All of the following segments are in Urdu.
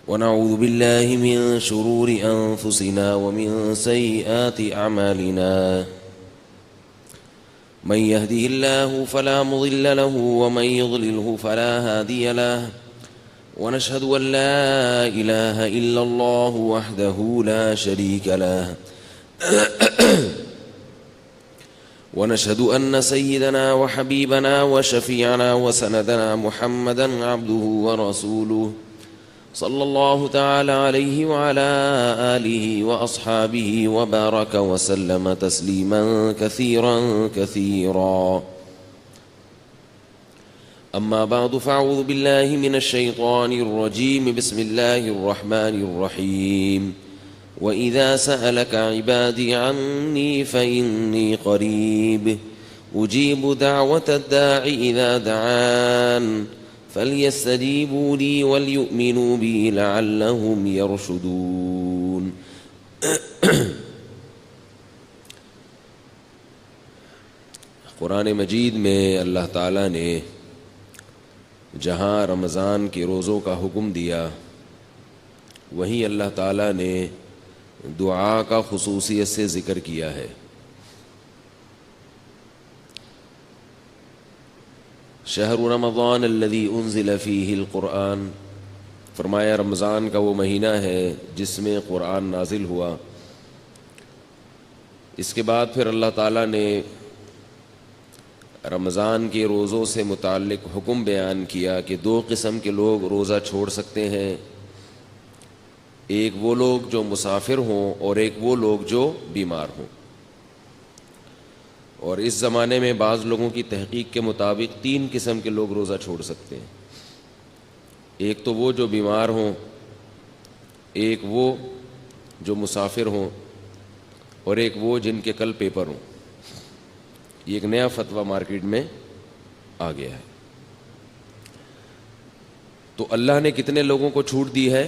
ونعوذ بالله من شرور أنفسنا ومن سيئات أعمالنا من يهده الله فلا مضل له ومن يضلله فلا هادي له ونشهد أن لا إله إلا الله وحده لا شريك له ونشهد أن سيدنا وحبيبنا وشفيعنا وسندنا محمدا عبده ورسوله صلى الله تعالى عليه وعلى آله وأصحابه وبارك وسلم تسليما كثيرا كثيرا. أما بعد فأعوذ بالله من الشيطان الرجيم. بسم الله الرحمن الرحيم. وإذا سألك عبادي عني فإني قريب أجيب دعوة الداع إذا دعان فليستجيبوا لي وليؤمنوا بي لعلهم يرشدون. قرآن مجید میں اللہ تعالیٰ نے جہاں رمضان کے روزوں کا حکم دیا وہیں اللہ تعالیٰ نے دعا کا خصوصیت سے ذکر کیا ہے. شہر رمضان الذی انزل فیہ القرآن، فرمایا رمضان کا وہ مہینہ ہے جس میں قرآن نازل ہوا. اس کے بعد پھر اللہ تعالیٰ نے رمضان کے روزوں سے متعلق حکم بیان کیا کہ دو قسم کے لوگ روزہ چھوڑ سکتے ہیں، ایک وہ لوگ جو مسافر ہوں اور ایک وہ لوگ جو بیمار ہوں. اور اس زمانے میں بعض لوگوں کی تحقیق کے مطابق تین قسم کے لوگ روزہ چھوڑ سکتے ہیں. ایک تو وہ جو بیمار ہوں، ایک وہ جو مسافر ہوں، اور ایک وہ جن کے کل پیپر ہوں. یہ ایک نیا فتویٰ مارکیٹ میں آ گیا ہے. تو اللہ نے کتنے لوگوں کو چھوٹ دی ہے؟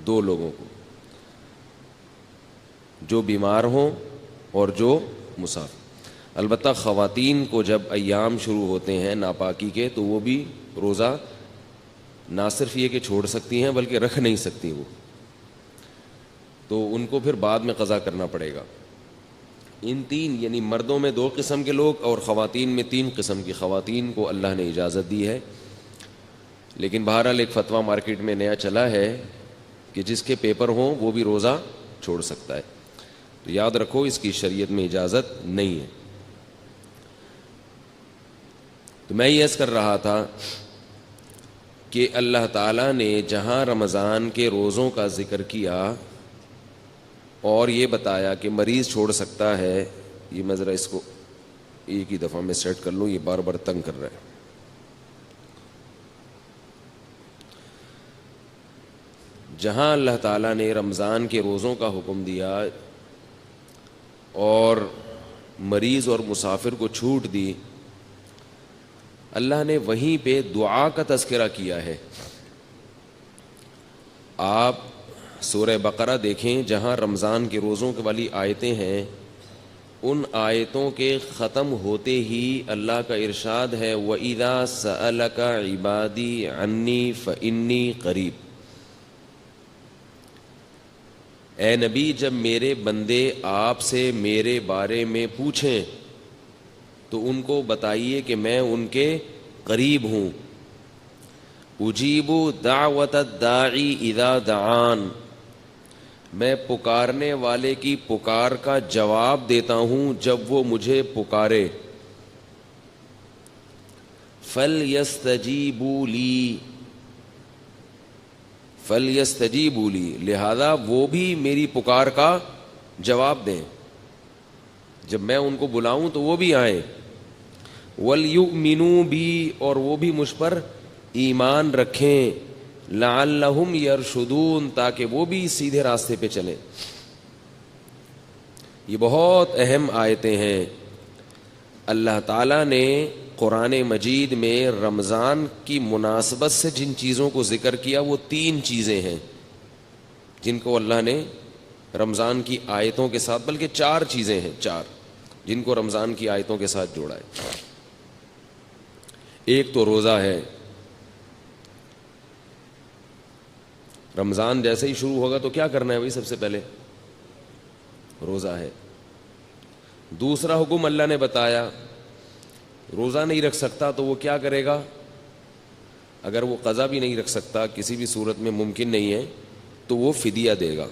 دو لوگوں کو، جو بیمار ہوں اور جو مسافر. البتہ خواتین کو جب ایام شروع ہوتے ہیں ناپاکی کے تو وہ بھی روزہ نہ صرف یہ کہ چھوڑ سکتی ہیں بلکہ رکھ نہیں سکتی، وہ تو ان کو پھر بعد میں قضا کرنا پڑے گا. ان تین یعنی مردوں میں دو قسم کے لوگ اور خواتین میں تین قسم کی خواتین کو اللہ نے اجازت دی ہے. لیکن بہرحال ایک فتویٰ مارکیٹ میں نیا چلا ہے کہ جس کے پیپر ہوں وہ بھی روزہ چھوڑ سکتا ہے. تو یاد رکھو اس کی شریعت میں اجازت نہیں ہے. تو میں یہ عرض کر رہا تھا کہ اللہ تعالیٰ نے جہاں رمضان کے روزوں کا ذکر کیا اور یہ بتایا کہ مریض چھوڑ سکتا ہے، یہ میں ذرا اس کو ایک ہی دفعہ میں سیٹ کر لوں، یہ بار بار تنگ کر رہا ہے. جہاں اللہ تعالیٰ نے رمضان کے روزوں کا حکم دیا اور مریض اور مسافر کو چھوٹ دی، اللہ نے وہیں پہ دعا کا تذکرہ کیا ہے. آپ سورہ بقرہ دیکھیں، جہاں رمضان کے روزوں کے والی آیتیں ہیں، ان آیتوں کے ختم ہوتے ہی اللہ کا ارشاد ہے وَإِذَا سَأَلَكَ عِبَادِي عَنِّي فَإِنِّي قَرِيب. اے نبی، جب میرے بندے آپ سے میرے بارے میں پوچھیں تو ان کو بتائیے کہ میں ان کے قریب ہوں. اجیب دعوت الداعی اذا دعان، میں پکارنے والے کی پکار کا جواب دیتا ہوں جب وہ مجھے پکارے. فَلْيَسْتَجِيبُوا لِي، فَلْيَسْتَجِيبُوا لِي، لہذا وہ بھی میری پکار کا جواب دیں. جب میں ان کو بلاؤں تو وہ بھی آئیں. وَلْيُؤْمِنُوا بِي، اور وہ بھی مجھ پر ایمان رکھیں. لَعَلَّهُمْ يَرْشُدُونَ، تاکہ وہ بھی سیدھے راستے پہ چلیں. یہ بہت اہم آیتیں ہیں. اللہ تعالیٰ نے قرآن مجید میں رمضان کی مناسبت سے جن چیزوں کو ذکر کیا وہ تین چیزیں ہیں جن کو اللہ نے رمضان کی آیتوں کے ساتھ، بلکہ چار چیزیں ہیں، چار جن کو رمضان کی آیتوں کے ساتھ جوڑا ہے. ایک تو روزہ ہے، رمضان جیسے ہی شروع ہوگا تو کیا کرنا ہے بھائی؟ سب سے پہلے روزہ ہے. دوسرا حکم اللہ نے بتایا، روزہ نہیں رکھ سکتا تو وہ کیا کرے گا؟ اگر وہ قضا بھی نہیں رکھ سکتا، کسی بھی صورت میں ممکن نہیں ہے، تو وہ فدیہ دے گا.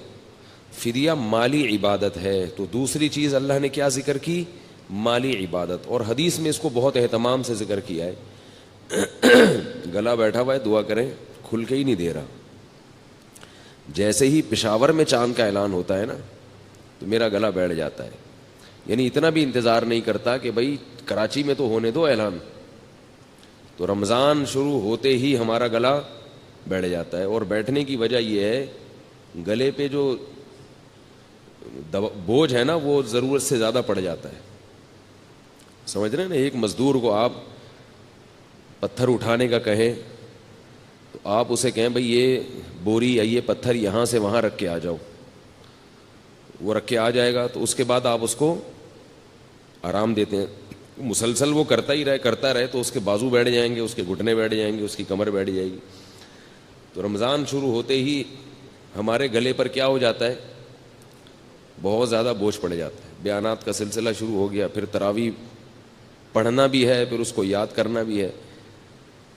فدیہ مالی عبادت ہے. تو دوسری چیز اللہ نے کیا ذکر کی؟ مالی عبادت. اور حدیث میں اس کو بہت اہتمام سے ذکر کیا ہے. گلا بیٹھا ہوا ہے، دعا کریں، کھل کے ہی نہیں دے رہا. جیسے ہی پشاور میں چاند کا اعلان ہوتا ہے نا تو میرا گلا بیٹھ جاتا ہے. یعنی اتنا بھی انتظار نہیں کرتا کہ بھائی کراچی میں تو ہونے دو اعلان. تو رمضان شروع ہوتے ہی ہمارا گلا بیٹھ جاتا ہے. اور بیٹھنے کی وجہ یہ ہے، گلے پہ جو بوجھ ہے نا وہ ضرورت سے زیادہ پڑ جاتا ہے. سمجھ رہے ہیں نا؟ ایک مزدور کو آپ پتھر اٹھانے کا کہیں تو آپ اسے کہیں بھائی یہ بوری یا یہ پتھر یہاں سے وہاں رکھ کے آ جاؤ، وہ رکھ کے آ جائے گا. تو اس کے بعد آپ اس کو آرام دیتے ہیں. مسلسل وہ کرتا رہے تو اس کے بازو بیٹھ جائیں گے، اس کے گھٹنے بیٹھ جائیں گے، اس کی کمر بیٹھ جائے گی. تو رمضان شروع ہوتے ہی ہمارے گلے پر کیا ہو جاتا ہے؟ بہت زیادہ بوجھ پڑ جاتا ہے. بیانات کا سلسلہ شروع ہو گیا، پھر تراویح پڑھنا بھی ہے، پھر اس کو یاد کرنا بھی ہے.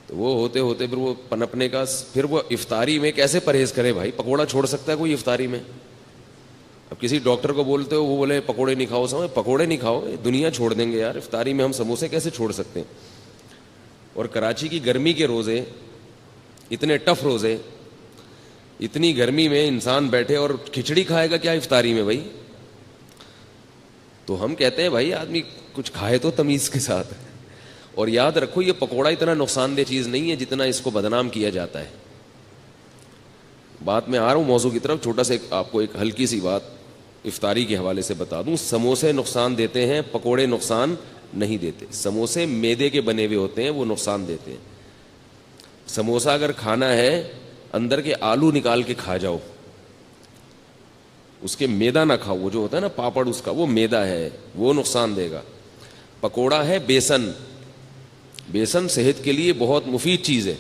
تو وہ ہوتے ہوتے پھر وہ پنپنے کا، پھر وہ افطاری میں کیسے پرہیز کرے بھائی؟ پکوڑا چھوڑ سکتا ہے کوئی افطاری میں؟ اب کسی ڈاکٹر کو بولتے ہو وہ بولے پکوڑے نہیں کھاؤ. سمجھ، پکوڑے نہیں کھاؤ، دنیا چھوڑ دیں گے یار. افطاری میں ہم سموسے کیسے چھوڑ سکتے ہیں؟ اور کراچی کی گرمی کے روزے، اتنے ٹف روزے، اتنی گرمی میں انسان بیٹھے اور کھچڑی کھائے گا کیا افطاری میں بھائی؟ تو ہم کہتے ہیں بھائی آدمی کچھ کھائے تو تمیز کے ساتھ. اور یاد رکھو یہ پکوڑا اتنا نقصان دہ چیز نہیں ہے جتنا اس کو بدنام کیا جاتا ہے. بات میں آ رہا ہوں موضوع کی طرف. چھوٹا سا آپ کو ایک ہلکی سی بات افطاری کے حوالے سے بتا دوں. سموسے نقصان دیتے ہیں، پکوڑے نقصان نہیں دیتے. سموسے میدے کے بنے ہوئے ہوتے ہیں، وہ نقصان دیتے ہیں. سموسا اگر کھانا ہے اندر کے آلو نکال کے کھا جاؤ، اس کے میدا نہ کھاؤ. وہ جو ہوتا ہے نا پاپڑ اس کا، وہ میدا ہے، وہ نقصان دے گا. پکوڑا ہے بیسن. بیسن صحت کے لیے بہت مفید چیز ہے.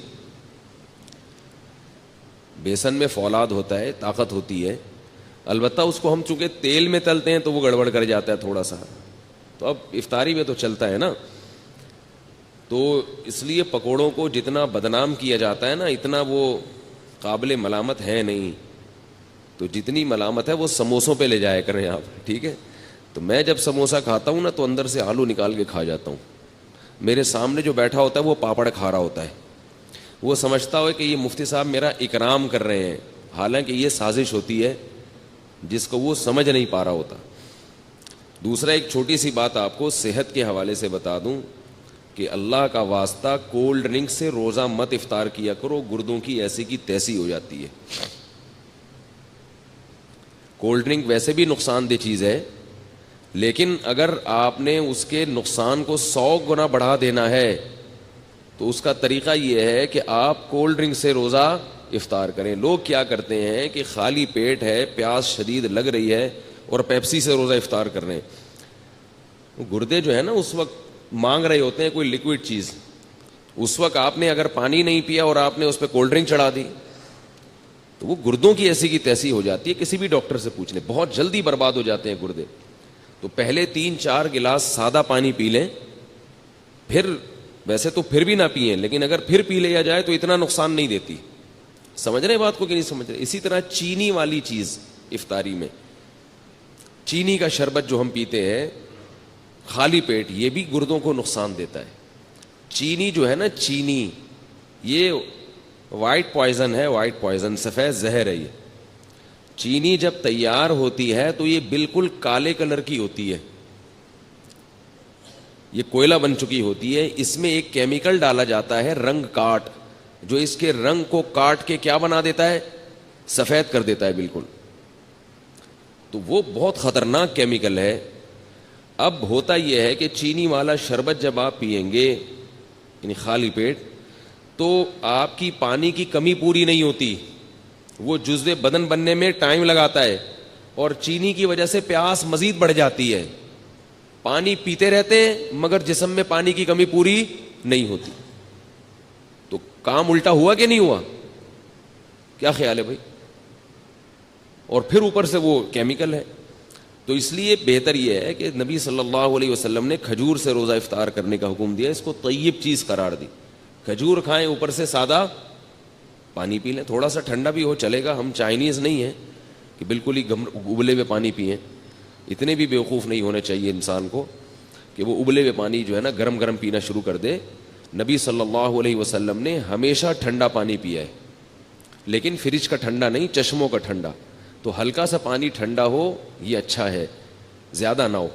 بیسن میں فولاد ہوتا ہے، طاقت ہوتی ہے. البتہ اس کو ہم چونکہ تیل میں تلتے ہیں تو وہ گڑبڑ کر جاتا ہے تھوڑا سا. تو اب افطاری میں تو چلتا ہے نا. تو اس لیے پکوڑوں کو جتنا بدنام کیا جاتا ہے نا اتنا وہ قابل ملامت ہے نہیں. تو جتنی ملامت ہے وہ سموسوں پہ لے جایا کریں آپ، ٹھیک ہے؟ تو میں جب سموسا کھاتا ہوں نا تو اندر سے آلو نکال کے کھا جاتا ہوں. میرے سامنے جو بیٹھا ہوتا ہے وہ پاپڑ کھا رہا ہوتا ہے. وہ سمجھتا ہو کہ یہ مفتی صاحب میرا اکرام کر رہے ہیں، حالانکہ یہ سازش ہوتی ہے جس کو وہ سمجھ نہیں پا رہا ہوتا. دوسرا ایک چھوٹی سی بات آپ کو صحت کے حوالے سے بتا دوں کہ اللہ کا واسطہ کولڈ ڈرنک سے روزہ مت افطار کیا کرو، گردوں کی ایسی کی تیسی ہو جاتی ہے. کولڈ ڈرنک ویسے بھی نقصان دہ چیز ہے، لیکن اگر آپ نے اس کے نقصان کو 100 گنا بڑھا دینا ہے تو اس کا طریقہ یہ ہے کہ آپ کولڈ ڈرنک سے روزہ افطار کریں. لوگ کیا کرتے ہیں کہ خالی پیٹ ہے، پیاس شدید لگ رہی ہے اور پیپسی سے روزہ افطار کر رہے ہیں. گردے جو ہے نا اس وقت مانگ رہے ہوتے ہیں کوئی لکوڈ چیز. اس وقت آپ نے اگر پانی نہیں پیا اور آپ نے اس پہ کولڈ ڈرنک چڑھا دی تو وہ گردوں کی ایسی کی تیسی ہو جاتی ہے. کسی بھی ڈاکٹر سے پوچھ لیں، بہت جلدی برباد ہو جاتے ہیں گردے. تو پہلے 3-4 گلاس سادہ پانی پی لیں، پھر ویسے تو پھر بھی نہ پئیں، لیکن اگر پھر پی لیا جائے تو اتنا نقصان نہیں دیتی. سمجھ رہے ہیں بات کو کہ نہیں سمجھ رہے؟ اسی طرح چینی والی چیز افطاری میں، چینی کا شربت جو ہم پیتے ہیں خالی پیٹ، یہ بھی گردوں کو نقصان دیتا ہے. چینی جو ہے نا، چینی یہ وائٹ پوائزن ہے، وائٹ پوائزن، سفید زہر ہے. یہ چینی جب تیار ہوتی ہے تو یہ بالکل کالے کلر کی ہوتی ہے، یہ کوئلہ بن چکی ہوتی ہے. اس میں ایک کیمیکل ڈالا جاتا ہے رنگ کاٹ، جو اس کے رنگ کو کاٹ کے کیا بنا دیتا ہے؟ سفید کر دیتا ہے بالکل. تو وہ بہت خطرناک کیمیکل ہے. اب ہوتا یہ ہے کہ چینی والا شربت جب آپ پئیں گے یعنی خالی پیٹ تو آپ کی پانی کی کمی پوری نہیں ہوتی، وہ جزو بدن بننے میں ٹائم لگاتا ہے اور چینی کی وجہ سے پیاس مزید بڑھ جاتی ہے. پانی پیتے رہتے ہیں مگر جسم میں پانی کی کمی پوری نہیں ہوتی. تو کام الٹا ہوا کہ نہیں ہوا؟ کیا خیال ہے بھائی؟ اور پھر اوپر سے وہ کیمیکل ہے. تو اس لیے بہتر یہ ہے کہ نبی صلی اللہ علیہ وسلم نے کھجور سے روزہ افطار کرنے کا حکم دیا, اس کو طیب چیز قرار دی. کھجور کھائیں, اوپر سے سادہ پانی پی لیں, تھوڑا سا ٹھنڈا بھی ہو چلے گا. ہم چائنیز نہیں ہیں کہ بالکل ہی ابلے ہوئے پانی پئیں. اتنے بھی بیوقوف نہیں ہونے چاہیے انسان کو کہ وہ ابلے ہوئے پانی جو ہے نا گرم گرم پینا شروع کر دے. نبی صلی اللہ علیہ وسلم نے ہمیشہ ٹھنڈا پانی پیا ہے, لیکن فریج کا ٹھنڈا نہیں, چشموں کا ٹھنڈا. تو ہلکا سا پانی ٹھنڈا ہو یہ اچھا ہے, زیادہ نہ ہو,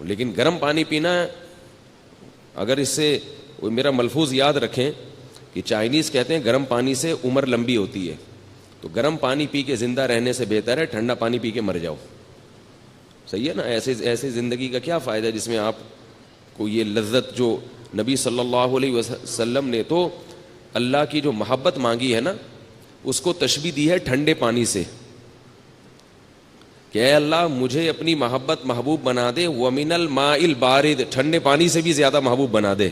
لیکن گرم پانی پینا. اگر اس سے میرا ملفوظ یاد رکھیں کہ چائنیز کہتے ہیں گرم پانی سے عمر لمبی ہوتی ہے, تو گرم پانی پی کے زندہ رہنے سے بہتر ہے ٹھنڈا پانی پی کے مر جاؤ. صحیح ہے نا؟ ایسے زندگی کا کیا فائدہ ہے جس میں آپ کو یہ لذت, جو نبی صلی اللہ علیہ وسلم نے تو اللہ کی جو محبت مانگی ہے نا اس کو تشبیہ دی ہے ٹھنڈے پانی سے کہ اے اللہ مجھے اپنی محبت محبوب بنا دے, وَمِنَ الْمَاءِ الْبَارِدِ, ٹھنڈے پانی سے بھی زیادہ محبوب بنا دے.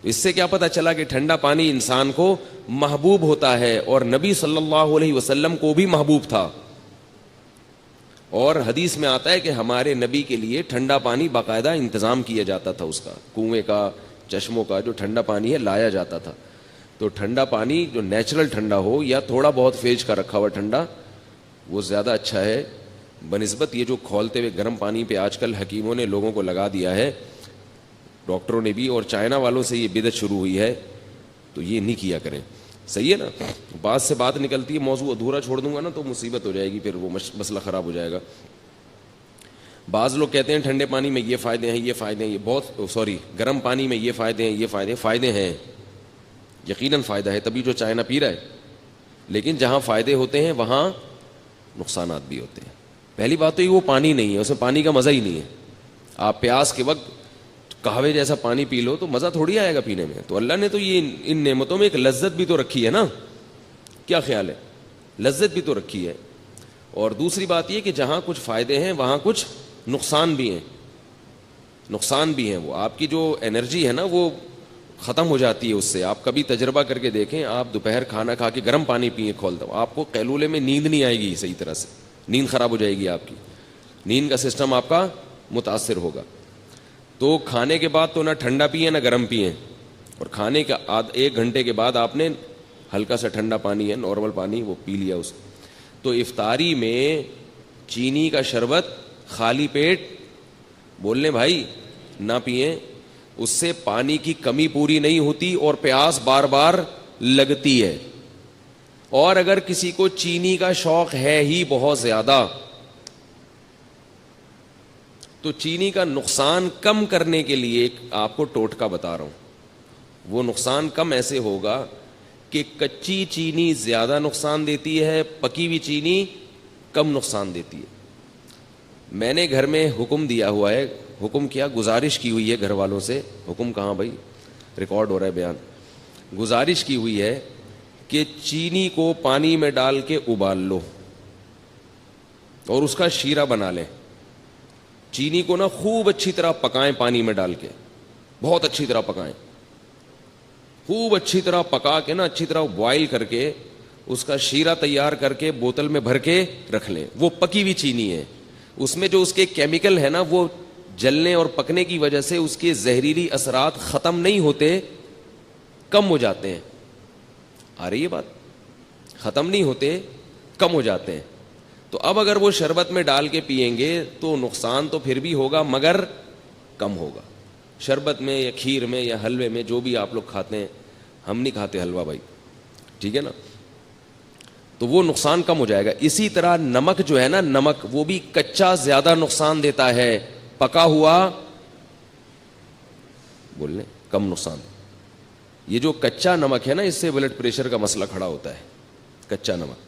اس سے کیا پتہ چلا کہ ٹھنڈا پانی انسان کو محبوب ہوتا ہے, اور نبی صلی اللہ علیہ وسلم کو بھی محبوب تھا. اور حدیث میں آتا ہے کہ ہمارے نبی کے لیے ٹھنڈا پانی باقاعدہ انتظام کیا جاتا تھا, اس کا کنویں کا, چشموں کا جو ٹھنڈا پانی ہے لایا جاتا تھا. تو ٹھنڈا پانی جو نیچرل ٹھنڈا ہو یا تھوڑا بہت فریج کا رکھا ہوا ٹھنڈا, وہ زیادہ اچھا ہے بنسبت یہ جو کھولتے ہوئے گرم پانی پہ آج کل حکیموں نے لوگوں کو لگا دیا ہے, ڈاکٹروں نے بھی, اور چائنا والوں سے یہ بدعت شروع ہوئی ہے. تو یہ نہیں کیا کریں. صحیح ہے نا؟ بات سے بات نکلتی ہے, موضوع ادھورا چھوڑ دوں گا نا تو مصیبت ہو جائے گی, پھر وہ مسئلہ خراب ہو جائے گا. بعض لوگ کہتے ہیں ٹھنڈے پانی میں یہ فائدے ہیں, یہ فائدے ہیں, یہ بہت گرم پانی میں یہ فائدے ہیں, یہ فائدے ہیں. یقیناً فائدہ ہے, تبھی جو چائنا پی رہا ہے. لیکن جہاں فائدے ہوتے ہیں وہاں نقصانات بھی ہوتے ہیں. پہلی بات تو یہ وہ پانی نہیں ہے, اس میں پانی کا مزہ ہی نہیں ہے. آپ پیاس کے وقت قہوے جیسا پانی پی لو تو مزہ تھوڑی آئے گا پینے میں. تو اللہ نے تو یہ ان نعمتوں میں ایک لذت بھی تو رکھی ہے نا, کیا خیال ہے؟ لذت بھی تو رکھی ہے. اور دوسری بات یہ کہ جہاں کچھ فائدے ہیں وہاں کچھ نقصان بھی ہیں. نقصان بھی ہیں, وہ آپ کی جو انرجی ہے نا وہ ختم ہو جاتی ہے اس سے. آپ کبھی تجربہ کر کے دیکھیں, آپ دوپہر کھانا کھا کے گرم پانی پئیں کھولتا ہوں, آپ کو قیلولے میں نیند نہیں آئے گی صحیح طرح سے, نیند خراب ہو جائے گی آپ کی, نیند کا سسٹم آپ کا متاثر ہوگا. تو کھانے کے بعد تو نہ ٹھنڈا پئیں نہ گرم پئیں, اور کھانے کا 1 گھنٹے کے بعد آپ نے ہلکا سا ٹھنڈا پانی ہے, نارمل پانی, وہ پی لیا اس. تو افطاری میں چینی کا شربت خالی پیٹ بولنے بھائی نہ پئیں, اس سے پانی کی کمی پوری نہیں ہوتی اور پیاس بار بار لگتی ہے. اور اگر کسی کو چینی کا شوق ہے ہی بہت زیادہ تو چینی کا نقصان کم کرنے کے لیے ایک آپ کو ٹوٹکا بتا رہا ہوں. وہ نقصان کم ایسے ہوگا کہ کچی چینی زیادہ نقصان دیتی ہے, پکی ہوئی چینی کم نقصان دیتی ہے. میں نے گھر میں حکم دیا ہوا ہے, حکم کیا, گزارش کی ہوئی ہے گھر والوں سے, حکم کہاں بھائی, ریکارڈ ہو رہا ہے بیان, گزارش کی ہوئی ہے کہ چینی کو پانی میں ڈال کے ابال لو اور اس کا شیرہ بنا لیں. چینی کو نا خوب اچھی طرح پکائیں, پانی میں ڈال کے بہت اچھی طرح پکائیں, خوب اچھی طرح پکا کے نا اچھی طرح بوائل کر کے اس کا شیرہ تیار کر کے بوتل میں بھر کے رکھ لیں. وہ پکی ہوئی چینی ہے, اس میں جو اس کے کیمیکل ہے نا وہ جلنے اور پکنے کی وجہ سے اس کے زہریلی اثرات ختم نہیں ہوتے, کم ہو جاتے ہیں. آ رہی ہے بات؟ ختم نہیں ہوتے, کم ہو جاتے ہیں. تو اب اگر وہ شربت میں ڈال کے پئیں گے تو نقصان تو پھر بھی ہوگا مگر کم ہوگا. شربت میں یا کھیر میں یا حلوے میں, جو بھی آپ لوگ کھاتے ہیں, ہم نہیں کھاتے حلوہ بھائی, ٹھیک ہے نا, تو وہ نقصان کم ہو جائے گا. اسی طرح نمک جو ہے نا, نمک وہ بھی کچا زیادہ نقصان دیتا ہے, پکا ہوا بولنے کم نقصان. یہ جو کچا نمک ہے نا اس سے بلڈ پریشر کا مسئلہ کھڑا ہوتا ہے. کچا نمک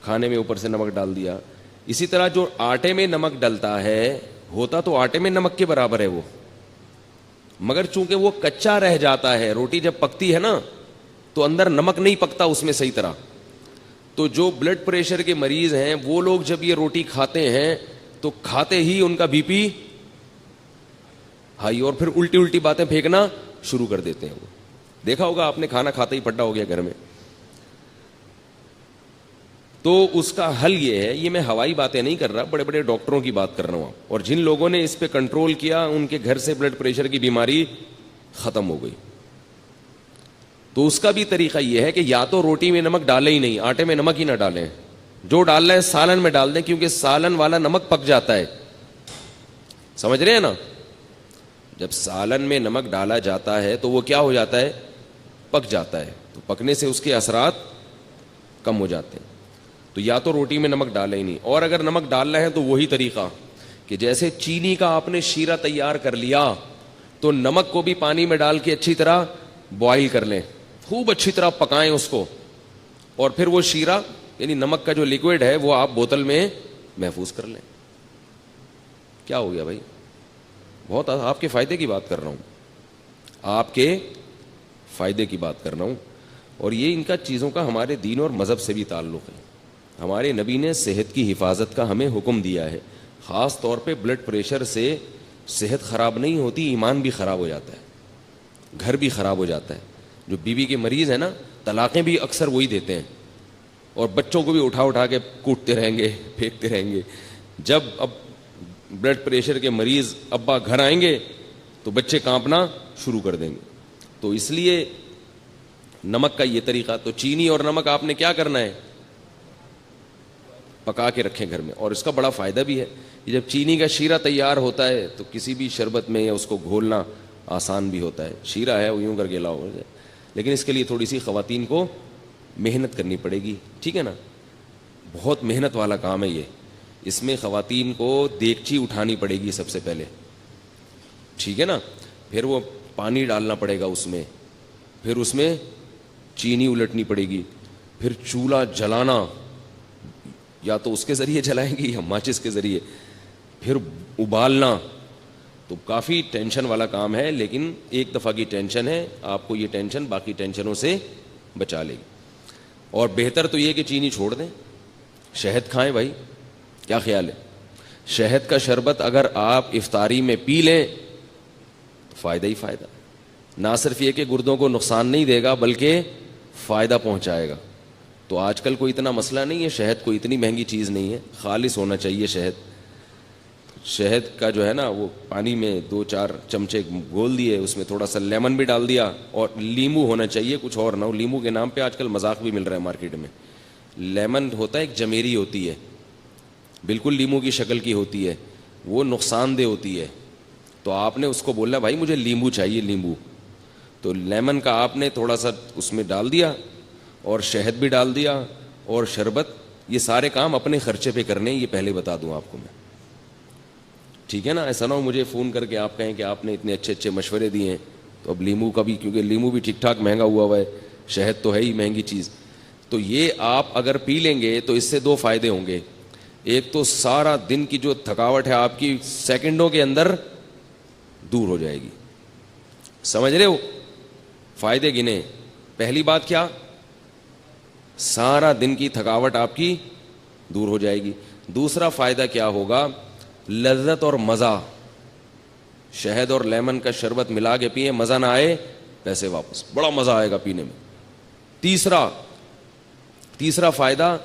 کھانے میں اوپر سے نمک ڈال دیا. اسی طرح جو آٹے میں نمک ڈلتا ہے, ہوتا تو آٹے میں نمک کے برابر ہے وہ, مگر چونکہ وہ کچا رہ جاتا ہے. روٹی جب پکتی ہے نا تو اندر نمک نہیں پکتا اس میں صحیح طرح. تو جو بلڈ پریشر کے مریض ہیں وہ لوگ جب یہ روٹی کھاتے ہیں تو کھاتے ہی ان کا بی پی ہائی, اور پھر الٹی الٹی باتیں پھینکنا شروع کر دیتے ہیں. وہ دیکھا ہوگا آپ نے, کھانا کھاتے ہی پڈا ہو گیا گھر میں. تو اس کا حل یہ ہے, یہ میں ہوائی باتیں نہیں کر رہا, بڑے بڑے ڈاکٹروں کی بات کر رہا ہوں, اور جن لوگوں نے اس پہ کنٹرول کیا ان کے گھر سے بلڈ پریشر کی بیماری ختم ہو گئی. تو اس کا بھی طریقہ یہ ہے کہ یا تو روٹی میں نمک ڈالیں ہی نہیں, آٹے میں نمک ہی نہ ڈالیں, جو ڈالنا ہے سالن میں ڈال دیں, کیونکہ سالن والا نمک پک جاتا ہے. سمجھ رہے ہیں نا, جب سالن میں نمک ڈالا جاتا ہے تو وہ کیا ہو جاتا ہے, پک جاتا ہے, تو پکنے سے اس کے اثرات کم ہو جاتے ہیں. تو یا تو روٹی میں نمک ڈالیں ہی نہیں, اور اگر نمک ڈالنا ہے تو وہی طریقہ کہ جیسے چینی کا آپ نے شیرہ تیار کر لیا تو نمک کو بھی پانی میں ڈال کے اچھی طرح بوائل کر لیں, خوب اچھی طرح پکائیں اس کو, اور پھر وہ شیرہ یعنی نمک کا جو لیکوڈ ہے وہ آپ بوتل میں محفوظ کر لیں. کیا ہو گیا بھائی, بہت آپ کے فائدے کی بات کر رہا ہوں, آپ کے فائدے کی بات کر رہا ہوں. اور یہ ان کا چیزوں کا ہمارے دین اور مذہب سے بھی تعلق ہے. ہمارے نبی نے صحت کی حفاظت کا ہمیں حکم دیا ہے, خاص طور پہ بلڈ پریشر سے صحت خراب نہیں ہوتی, ایمان بھی خراب ہو جاتا ہے, گھر بھی خراب ہو جاتا ہے. جو بیوی کے مریض ہیں نا, طلاقیں بھی اکثر وہی دیتے ہیں, اور بچوں کو بھی اٹھا اٹھا کے کوٹتے رہیں گے, پھینکتے رہیں گے. جب اب بلڈ پریشر کے مریض ابا گھر آئیں گے تو بچے کانپنا شروع کر دیں گے. تو اس لیے نمک کا یہ طریقہ, تو چینی اور نمک آپ نے کیا کرنا ہے, پکا کے رکھیں گھر میں. اور اس کا بڑا فائدہ بھی ہے, جب چینی کا شیرہ تیار ہوتا ہے تو کسی بھی شربت میں یا اس کو گھولنا آسان بھی ہوتا ہے. شیرہ ہے وہ یوں کر کے لاؤ, لیکن اس کے لیے تھوڑی سی خواتین کو محنت کرنی پڑے گی, ٹھیک ہے نا, بہت محنت والا کام ہے یہ. اس میں خواتین کو دیگچی اٹھانی پڑے گی سب سے پہلے, ٹھیک ہے نا, پھر وہ پانی ڈالنا پڑے گا اس میں, پھر اس میں چینی الٹنی پڑے گی, پھر چولہا جلانا, یا تو اس کے ذریعے جلائیں گی یا ماچس کے ذریعے, پھر ابالنا. تو کافی ٹینشن والا کام ہے, لیکن ایک دفعہ کی ٹینشن ہے, آپ کو یہ ٹینشن باقی ٹینشنوں سے بچا لے گی. اور بہتر تو یہ کہ چینی چھوڑ دیں, شہد کھائیں بھائی. کیا خیال ہے, شہد کا شربت اگر آپ افطاری میں پی لیں تو فائدہ ہی فائدہ. نہ صرف یہ کہ گردوں کو نقصان نہیں دے گا بلکہ فائدہ پہنچائے گا. تو آج کل کوئی اتنا مسئلہ نہیں ہے, شہد کوئی اتنی مہنگی چیز نہیں ہے, خالص ہونا چاہیے شہد. شہد کا جو ہے نا وہ پانی میں 2-4 چمچے گھول دیے, اس میں تھوڑا سا لیمن بھی ڈال دیا, اور لیمو ہونا چاہیے, کچھ اور نہ ہو. لیمو کے نام پہ آج کل مذاق بھی مل رہا ہے مارکیٹ میں. لیمن ہوتا ہے ایک جمیری ہوتی ہے, بالکل لیمو کی شکل کی ہوتی ہے, وہ نقصان دہ ہوتی ہے. تو آپ نے اس کو بولنا بھائی مجھے لیمو چاہیے, لیمو. تو لیمن کا آپ نے تھوڑا سا اس میں ڈال دیا, اور شہد بھی ڈال دیا, اور شربت. یہ سارے کام اپنے خرچے پہ کرنے, یہ پہلے بتا دوں آپ کو میں, ٹھیک ہے نا. ایسا نہ ہو مجھے فون کر کے آپ کہیں کہ آپ نے اتنے اچھے اچھے مشورے دیے ہیں. تو اب لیمو کا بھی, کیونکہ لیمو بھی ٹھیک ٹھاک مہنگا ہوا ہے, شہد تو ہے ہی مہنگی چیز. تو یہ آپ اگر پی لیں گے تو اس سے 2 فائدے ہوں گے. ایک تو سارا دن کی جو تھکاوٹ ہے آپ کی سیکنڈوں کے اندر دور ہو جائے گی. سمجھ رہے ہو, فائدے گنے. پہلی بات کیا, سارا دن کی تھکاوٹ آپ کی دور ہو جائے گی. دوسرا فائدہ کیا ہوگا, لذت اور مزہ. شہد اور لیمن کا شربت ملا کے پیئے, مزہ نہ آئے پیسے واپس, بڑا مزہ آئے گا پینے میں. تیسرا فائدہ,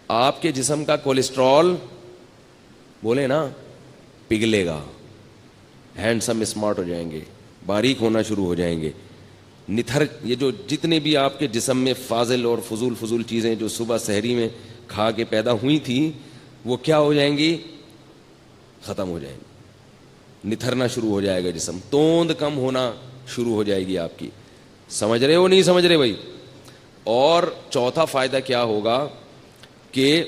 آپ کے جسم کا کولیسٹرول بولے نا پگھلے گا, ہینڈسم اسمارٹ ہو جائیں گے, باریک ہونا شروع ہو جائیں گے. نتھر, یہ جو جتنے بھی آپ کے جسم میں فاضل اور فضول چیزیں جو صبح سحری میں کھا کے پیدا ہوئی تھیں, وہ کیا ہو جائیں گی, ختم ہو جائیں گی. نتھرنا شروع ہو جائے گا جسم, توند کم ہونا شروع ہو جائے گی آپ کی. سمجھ رہے ہو نہیں سمجھ رہے بھائی. اور چوتھا فائدہ کیا ہوگا کہ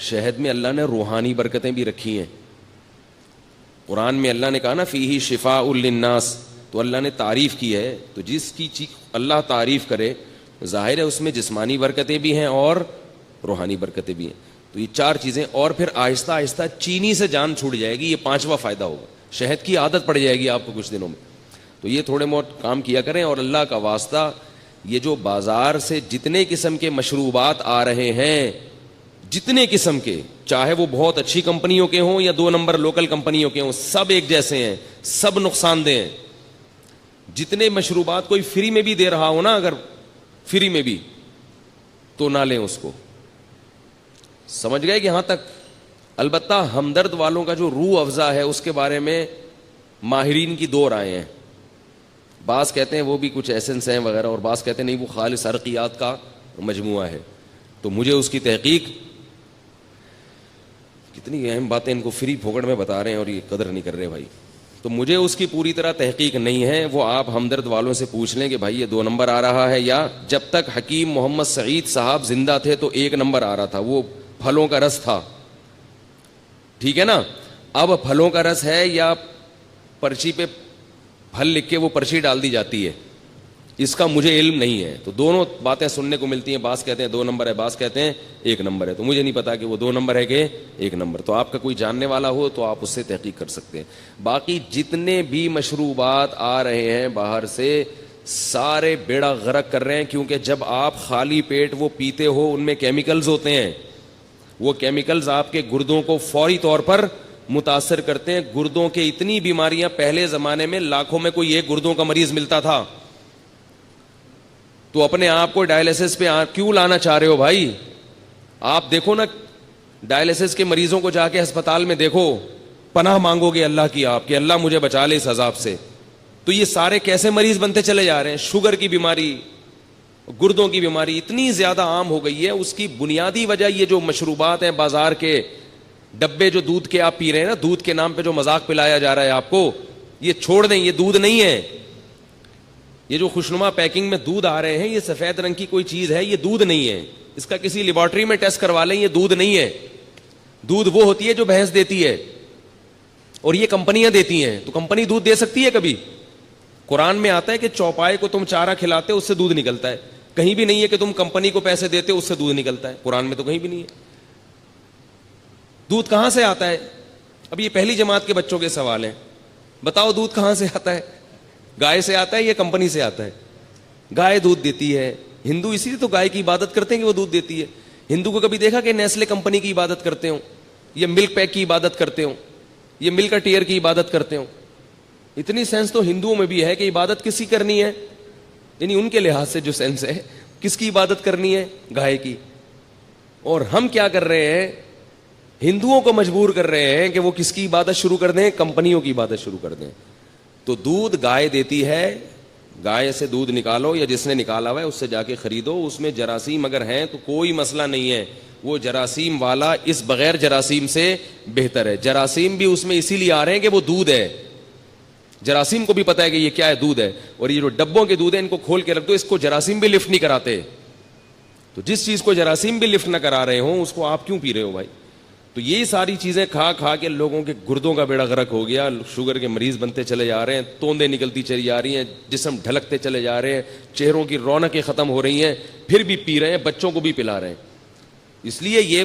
شہد میں اللہ نے روحانی برکتیں بھی رکھی ہیں. قرآن میں اللہ نے کہا نا فیہ شفاء للناس, تو اللہ نے تعریف کی ہے. تو جس کی چیز اللہ تعریف کرے, ظاہر ہے اس میں جسمانی برکتیں بھی ہیں اور روحانی برکتیں بھی ہیں. تو یہ 4 چیزیں, اور پھر آہستہ آہستہ چینی سے جان چھوٹ جائے گی. یہ 5واں فائدہ ہوگا, شہد کی عادت پڑ جائے گی آپ کو کچھ دنوں میں. تو یہ تھوڑے بہت کام کیا کریں. اور اللہ کا واسطہ, یہ جو بازار سے جتنے قسم کے مشروبات آ رہے ہیں, جتنے قسم کے, چاہے وہ بہت اچھی کمپنیوں کے ہوں یا 2 نمبر لوکل کمپنیوں کے ہوں, سب ایک جیسے ہیں, سب نقصان دہ ہیں. جتنے مشروبات کوئی فری میں بھی دے رہا ہو نا, اگر فری میں بھی, تو نہ لیں اس کو. سمجھ گئے کہ یہاں تک؟ البتہ ہمدرد والوں کا جو روح افزا ہے اس کے بارے میں ماہرین کی دو رائے ہیں. بعض کہتے ہیں وہ بھی کچھ ایسنس ہیں وغیرہ, اور بعض کہتے ہیں نہیں وہ خالص عرقیات کا مجموعہ ہے. تو مجھے اس کی تحقیق, کتنی اہم باتیں ان کو فری پھوکٹ میں بتا رہے ہیں اور یہ قدر نہیں کر رہے بھائی. تو مجھے اس کی پوری طرح تحقیق نہیں ہے, وہ آپ ہمدرد والوں سے پوچھ لیں کہ بھائی یہ 2 نمبر آ رہا ہے, یا جب تک حکیم محمد سعید صاحب زندہ تھے تو 1 نمبر آ رہا تھا, وہ پھلوں کا رس تھا. ٹھیک ہے نا؟ اب پھلوں کا رس ہے یا پرچی پہ پھل لکھ کے وہ پرچی ڈال دی جاتی ہے, اس کا مجھے علم نہیں ہے. تو دونوں باتیں سننے کو ملتی ہیں, بعض کہتے ہیں 2 نمبر ہے, بعض کہتے ہیں 1 نمبر ہے. تو مجھے نہیں پتا کہ وہ 2 نمبر ہے کہ 1 نمبر. تو آپ کا کوئی جاننے والا ہو تو آپ اس سے تحقیق کر سکتے ہیں. باقی جتنے بھی مشروبات آ رہے ہیں باہر سے سارے بیڑا غرق کر رہے ہیں, کیونکہ جب آپ خالی پیٹ وہ پیتے ہو ان میں کیمیکلز ہوتے ہیں. وہ کیمیکلز آپ کے گردوں کو فوری طور پر متاثر کرتے ہیں. گردوں کے اتنی بیماریاں, پہلے زمانے میں لاکھوں میں کوئی ایک گردوں کا مریض ملتا تھا. تو اپنے آپ کو ڈائلیسس پہ کیوں لانا چاہ رہے ہو بھائی؟ آپ دیکھو نا, ڈائلیسس کے مریضوں کو جا کے ہسپتال میں دیکھو, پناہ مانگو گے اللہ کی آپ کہ اللہ مجھے بچا لے اس عذاب سے. تو یہ سارے کیسے مریض بنتے چلے جا رہے ہیں؟ شوگر کی بیماری, گردوں کی بیماری اتنی زیادہ عام ہو گئی ہے. اس کی بنیادی وجہ یہ جو مشروبات ہیں بازار کے ڈبے جو دودھ کے آپ پی رہے ہیں نا, دودھ کے نام پہ جو مذاق پلایا جا رہا ہے آپ کو, یہ چھوڑ دیں, یہ دودھ نہیں ہے. یہ جو خوشنما پیکنگ میں دودھ آ رہے ہیں یہ سفید رنگ کی کوئی چیز ہے, یہ دودھ نہیں ہے. اس کا کسی لیبارٹری میں ٹیسٹ کروا لیں, یہ دودھ نہیں ہے. دودھ وہ ہوتی ہے جو بھینس دیتی ہے, اور یہ کمپنیاں دیتی ہیں. تو کمپنی دودھ دے سکتی ہے کبھی؟ قرآن میں آتا ہے کہ چوپائے کو تم چارہ کھلاتے اس سے دودھ نکلتا ہے. کہیں بھی نہیں ہے کہ تم کمپنی کو پیسے دیتے اس سے دودھ نکلتا ہے, قرآن میں تو کہیں بھی نہیں ہے. دودھ کہاں سے آتا ہے؟ اب یہ پہلی جماعت کے بچوں کے سوال ہیں, بتاؤ دودھ کہاں سے آتا ہے؟ گائے سے آتا ہے یا کمپنی سے آتا ہے؟ گائے دودھ دیتی ہے. ہندو اسی لیے تو گائے کی عبادت کرتے ہیں کہ وہ دودھ دیتی ہے. ہندو کو کبھی دیکھا کہ نیسلے کمپنی کی عبادت کرتے ہوں, یا ملک پیک کی عبادت کرتے ہوں, یا ملک ٹیئر کی عبادت کرتے ہوں؟ اتنی سینس تو ہندوؤں میں بھی ہے کہ عبادت کس کی کرنی ہے, یعنی ان کے لحاظ سے جو سینس ہے, کس کی عبادت کرنی ہے؟ گائے کی. اور ہم کیا کر رہے ہیں؟ ہندوؤں کو مجبور کر رہے ہیں کہ وہ کس کی عبادت شروع کر دیں؟ کمپنیوں کی عبادت شروع کر دیں. تو دودھ گائے دیتی ہے, گائے سے دودھ نکالو, یا جس نے نکالا ہوا ہے اس سے جا کے خریدو. اس میں جراثیم اگر ہیں تو کوئی مسئلہ نہیں ہے, وہ جراثیم والا اس بغیر جراثیم سے بہتر ہے. جراثیم بھی اس میں اسی لیے آ رہے ہیں کہ وہ دودھ ہے. جراثیم کو بھی پتا ہے کہ یہ کیا ہے, دودھ ہے. اور یہ جو ڈبوں کے دودھ ہیں ان کو کھول کے رکھ دو, اس کو جراثیم بھی لفٹ نہیں کراتے. تو جس چیز کو جراثیم بھی لفٹ نہ کرا رہے ہوں اس کو آپ کیوں پی رہے ہو بھائی؟ تو یہ ساری چیزیں کھا کھا کے لوگوں کے گردوں کا بیڑا غرق ہو گیا. شوگر کے مریض بنتے چلے جا رہے ہیں, توندیں نکلتی چلی جا رہی ہیں, جسم ڈھلکتے چلے جا رہے ہیں, چہروں کی رونقیں ختم ہو رہی ہیں, پھر بھی پی رہے ہیں, بچوں کو بھی پلا رہے ہیں. اس لیے یہ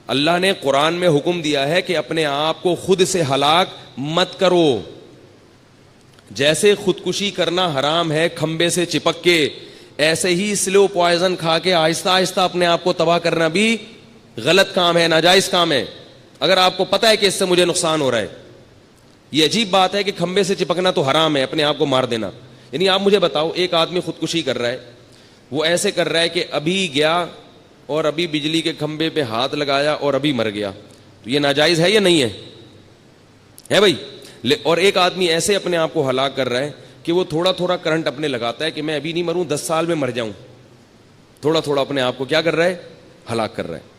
اللہ نے قرآن میں حکم دیا ہے کہ اپنے آپ کو خود سے ہلاک مت کرو. جیسے خودکشی کرنا حرام ہے کھمبے سے چپک کے, ایسے ہی سلو پوائزن کھا کے آہستہ آہستہ اپنے آپ کو تباہ کرنا بھی غلط کام ہے, ناجائز کام ہے. اگر آپ کو پتا ہے کہ اس سے مجھے نقصان ہو رہا ہے. یہ عجیب بات ہے کہ کھمبے سے چپکنا تو حرام ہے, اپنے آپ کو مار دینا. یعنی آپ مجھے بتاؤ, ایک آدمی خودکشی کر رہا ہے, وہ ایسے کر رہا ہے کہ ابھی گیا اور ابھی بجلی کے کھمبے پہ ہاتھ لگایا اور ابھی مر گیا. تو یہ ناجائز ہے یا نہیں ہے بھائی؟ اور ایک آدمی ایسے اپنے آپ کو ہلاک کر رہا ہے کہ وہ تھوڑا تھوڑا کرنٹ اپنے لگاتا ہے کہ میں ابھی نہیں مروں, 10 سال میں مر جاؤں. تھوڑا تھوڑا اپنے آپ کو کیا کر رہا ہے؟ ہلاک کر رہا ہے.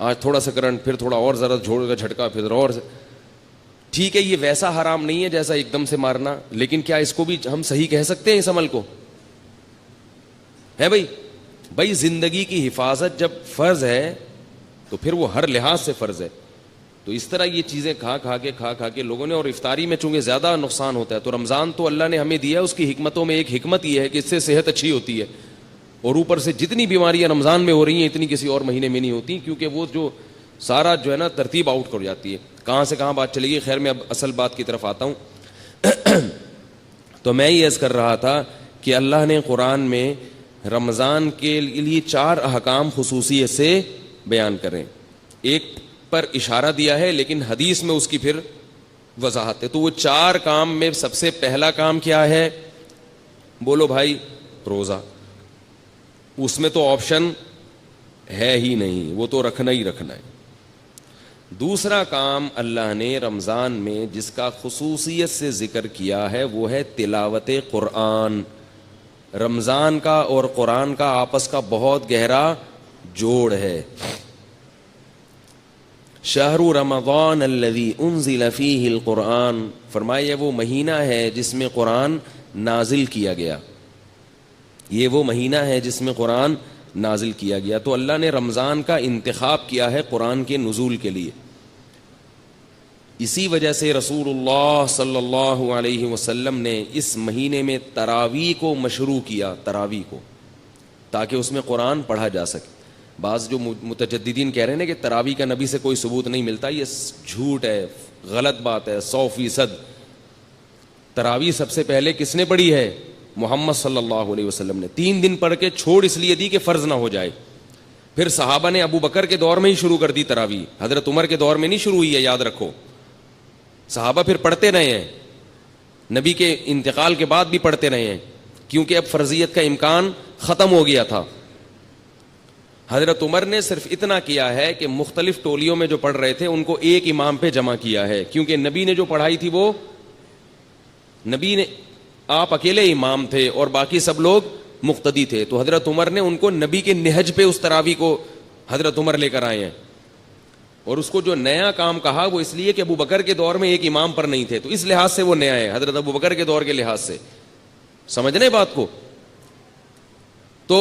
آج تھوڑا سا کرنٹ, پھر تھوڑا اور ذرا جھوڑ کا جھٹکا, پھر اور. ٹھیک ہے, یہ ویسا حرام نہیں ہے جیسا ایک دم سے مارنا, لیکن کیا اس کو بھی ہم صحیح کہہ سکتے ہیں اس عمل کو؟ ہے بھائی زندگی کی حفاظت جب فرض ہے تو پھر وہ ہر لحاظ سے فرض ہے. تو اس طرح یہ چیزیں کھا کھا کے لوگوں نے, اور افطاری میں چونکہ زیادہ نقصان ہوتا ہے, تو رمضان تو اللہ نے ہمیں دیا ہے, اس کی حکمتوں میں ایک حکمت یہ ہے کہ اس سے صحت اچھی ہوتی ہے. اور اوپر سے جتنی بیماریاں رمضان میں ہو رہی ہیں اتنی کسی اور مہینے میں نہیں ہوتی, کیونکہ وہ جو سارا جو ہے نا ترتیب آؤٹ کر جاتی ہے. کہاں سے کہاں بات چلے گی. خیر میں اب اصل بات کی طرف آتا ہوں. تو میں یہ عرض کر رہا تھا کہ اللہ نے قرآن میں رمضان کے لیے 4 احکام خصوصیت سے بیان کریں. ایک پر اشارہ دیا ہے لیکن حدیث میں اس کی پھر وضاحت ہے. تو وہ 4 کام میں سب سے پہلا کام کیا ہے؟ بولو بھائی, روزہ. اس میں تو آپشن ہے ہی نہیں, وہ تو رکھنا ہی رکھنا ہے. دوسرا کام اللہ نے رمضان میں جس کا خصوصیت سے ذکر کیا ہے وہ ہے تلاوت قرآن. رمضان کا اور قرآن کا آپس کا بہت گہرا جوڑ ہے. شہر رمضان الذی انزل فیہ القرآن، فرمایا یہ وہ مہینہ ہے جس میں قرآن نازل کیا گیا. یہ وہ مہینہ ہے جس میں قرآن نازل کیا گیا. تو اللہ نے رمضان کا انتخاب کیا ہے قرآن کے نزول کے لیے. اسی وجہ سے رسول اللہ صلی اللہ علیہ وسلم نے اس مہینے میں تراویح کو مشروع کیا، تراویح کو، تاکہ اس میں قرآن پڑھا جا سکے. بعض جو متجددین کہہ رہے ہیں کہ تراویح کا نبی سے کوئی ثبوت نہیں ملتا، یہ جھوٹ ہے، غلط بات ہے 100%. تراویح سب سے پہلے کس نے پڑھی ہے؟ محمد صلی اللہ علیہ وسلم نے. 3 دن پڑھ کے چھوڑ اس لیے دی کہ فرض نہ ہو جائے. پھر صحابہ نے ابو بکر کے دور میں ہی شروع کر دی تراویح، حضرت عمر کے دور میں نہیں شروع ہوئی ہے، یاد رکھو. صحابہ پھر پڑھتے رہے ہیں، نبی کے انتقال کے بعد بھی پڑھتے رہے ہیں، کیونکہ اب فرضیت کا امکان ختم ہو گیا تھا. حضرت عمر نے صرف اتنا کیا ہے کہ مختلف ٹولیوں میں جو پڑھ رہے تھے ان کو ایک امام پہ جمع کیا ہے، کیونکہ نبی نے جو پڑھائی تھی وہ نبی نے، آپ اکیلے امام تھے اور باقی سب لوگ مقتدی تھے. تو حضرت عمر نے ان کو نبی کے نہج پہ اس تراویح کو حضرت عمر لے کر آئے ہیں. اور اس کو جو نیا کام کہا وہ اس لیے کہ ابو بکر کے دور میں ایک امام پر نہیں تھے، تو اس لحاظ سے وہ نیا ہے، حضرت ابو بکر کے دور کے لحاظ سے. سمجھ رہے بات کو؟ تو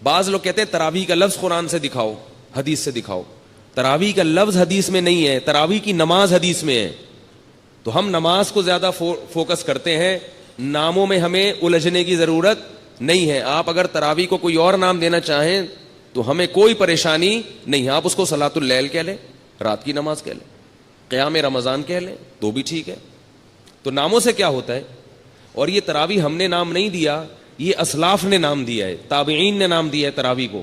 بعض لوگ کہتے ہیں تراویح کا لفظ قرآن سے دکھاؤ، حدیث سے دکھاؤ. تراویح کا لفظ حدیث میں نہیں ہے، تراویح کی نماز حدیث میں ہے. تو ہم نماز کو زیادہ فوکس کرتے ہیں، ناموں میں ہمیں الجھنے کی ضرورت نہیں ہے. آپ اگر تراویح کو کوئی اور نام دینا چاہیں تو ہمیں کوئی پریشانی نہیں ہے. آپ اس کو صلاۃ اللیل کہہ لیں، رات کی نماز کہہ لیں، قیام رمضان کہہ لیں، تو بھی ٹھیک ہے. تو ناموں سے کیا ہوتا ہے؟ اور یہ تراویح ہم نے نام نہیں دیا، یہ اسلاف نے نام دیا ہے، تابعین نے نام دیا ہے تراویح کو.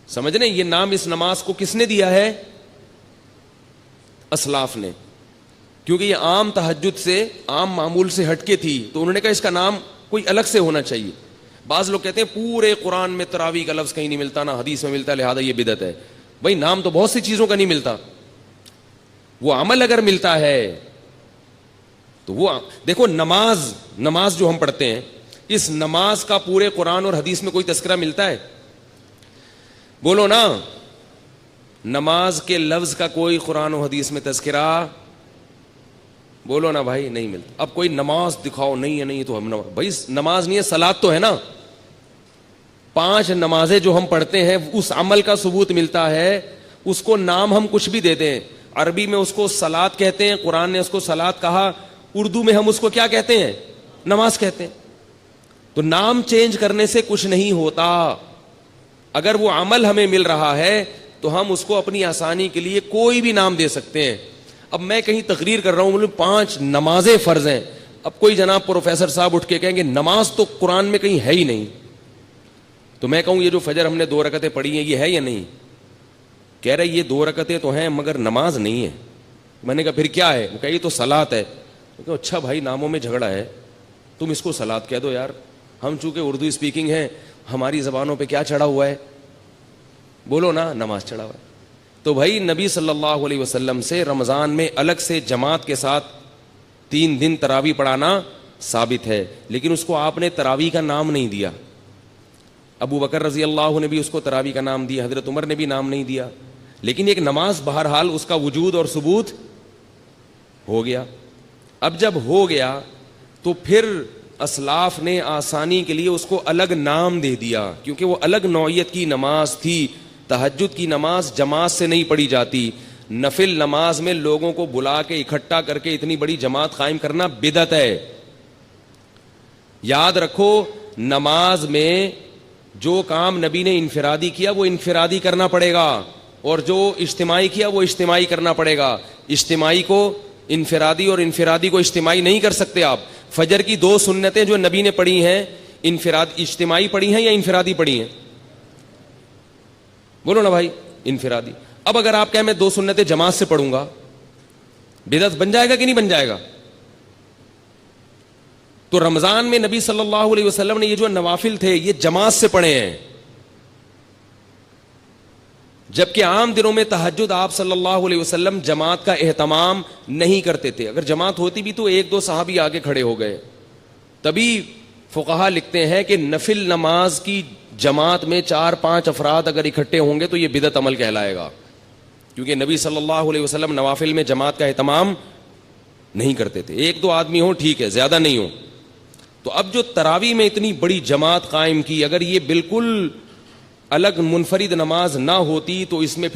سمجھ رہے؟ یہ نام اس نماز کو کس نے دیا ہے؟ اسلاف نے. کیونکہ یہ عام تہجد سے، عام معمول سے ہٹ کے تھی، تو انہوں نے کہا اس کا نام کوئی الگ سے ہونا چاہیے. بعض لوگ کہتے ہیں پورے قرآن میں تراویح کا لفظ کہیں نہیں ملتا، نہ حدیث میں ملتا، لہذا یہ بدعت ہے. بھائی نام تو بہت سی چیزوں کا نہیں ملتا، وہ عمل اگر ملتا ہے تو وہ دیکھو. نماز جو ہم پڑھتے ہیں، اس نماز کا پورے قرآن اور حدیث میں کوئی تذکرہ ملتا ہے؟ بولو نا. نماز کے لفظ کا کوئی قرآن و حدیث میں تذکرہ، بولو نا بھائی، نہیں ملتا. اب کوئی نماز دکھاؤ، نہیں ہے، نہیں تو ہم بھائی نماز نہیں ہے، صلاۃ تو ہے نا. 5 نمازیں جو ہم پڑھتے ہیں اس عمل کا ثبوت ملتا ہے. اس کو نام ہم کچھ بھی دے دیں، عربی میں اس کو صلاۃ کہتے ہیں، قرآن نے اس کو صلاۃ کہا، اردو میں ہم اس کو کیا کہتے ہیں؟ نماز کہتے ہیں. تو نام چینج کرنے سے کچھ نہیں ہوتا. اگر وہ عمل ہمیں مل رہا ہے تو ہم اس کو اپنی آسانی کے لیے کوئی بھی نام دے سکتے ہیں. اب میں کہیں تقریر کر رہا ہوں، بولوں 5 نمازیں فرض ہیں. اب کوئی جناب پروفیسر صاحب اٹھ کے کہیں گے نماز تو قرآن میں کہیں ہے ہی نہیں، تو میں کہوں یہ جو فجر ہم نے 2 رکعتیں پڑھی ہیں یہ ہے یا نہیں؟ کہہ رہے یہ 2 رکعتیں تو ہیں مگر نماز نہیں ہے. میں نے کہا پھر کیا ہے؟ وہ کہا یہ تو صلاۃ ہے. کہ اچھا بھائی ناموں میں جھگڑا ہے، تم اس کو صلاۃ کہہ دو یار. ہم چونکہ اردو اسپیکنگ ہیں، ہماری زبانوں پہ کیا چڑھا ہوا ہے؟ بولو نا، نماز چڑھا ہوا ہے. تو بھائی نبی صلی اللہ علیہ وسلم سے رمضان میں الگ سے جماعت کے ساتھ 3 دن تراویح پڑھانا ثابت ہے، لیکن اس کو آپ نے تراویح کا نام نہیں دیا. ابو بکر رضی اللہ نے بھی اس کو تراویح کا نام دیا، حضرت عمر نے بھی نام نہیں دیا. لیکن ایک نماز بہرحال اس کا وجود اور ثبوت ہو گیا. اب جب ہو گیا تو پھر اسلاف نے آسانی کے لیے اس کو الگ نام دے دیا، کیونکہ وہ الگ نوعیت کی نماز تھی. تہجد کی نماز جماعت سے نہیں پڑھی جاتی. نفل نماز میں لوگوں کو بلا کے اکٹھا کر کے اتنی بڑی جماعت قائم کرنا بدعت ہے. یاد رکھو، نماز میں جو کام نبی نے انفرادی کیا وہ انفرادی کرنا پڑے گا، اور جو اجتماعی کیا وہ اجتماعی کرنا پڑے گا. اجتماعی کو انفرادی اور انفرادی کو اجتماعی نہیں کر سکتے آپ. فجر کی 2 سنتیں جو نبی نے پڑھی ہیں، اجتماعی پڑھی ہیں یا انفرادی پڑھی ہیں؟ بولو نا بھائی، انفرادی. اب اگر آپ کہیں میں 2 سنتیں جماعت سے پڑھوں گا، بدعت بن جائے گا کہ نہیں بن جائے گا؟ تو رمضان میں نبی صلی اللہ علیہ وسلم نے یہ جو نوافل تھے یہ جماعت سے پڑھے ہیں. جبکہ عام دنوں میں تہجد آپ صلی اللہ علیہ وسلم جماعت کا اہتمام نہیں کرتے تھے. اگر جماعت ہوتی بھی تو ایک دو صحابی آگے کھڑے ہو گئے. تبھی فقہا لکھتے ہیں کہ نفل نماز کی جماعت میں 4-5 افراد اگر اکٹھے ہوں گے تو یہ بدعت عمل کہلائے گا, کیونکہ نبی صلی اللہ علیہ وسلم نوافل میں جماعت کا اہتمام نہیں کرتے تھے. ایک دو آدمی ہوں ٹھیک ہے, زیادہ نہیں ہوں. تو اب جو تراویح میں اتنی بڑی جماعت قائم کی, اگر یہ بالکل الگ منفرد نماز نہ ہوتی تو اس میں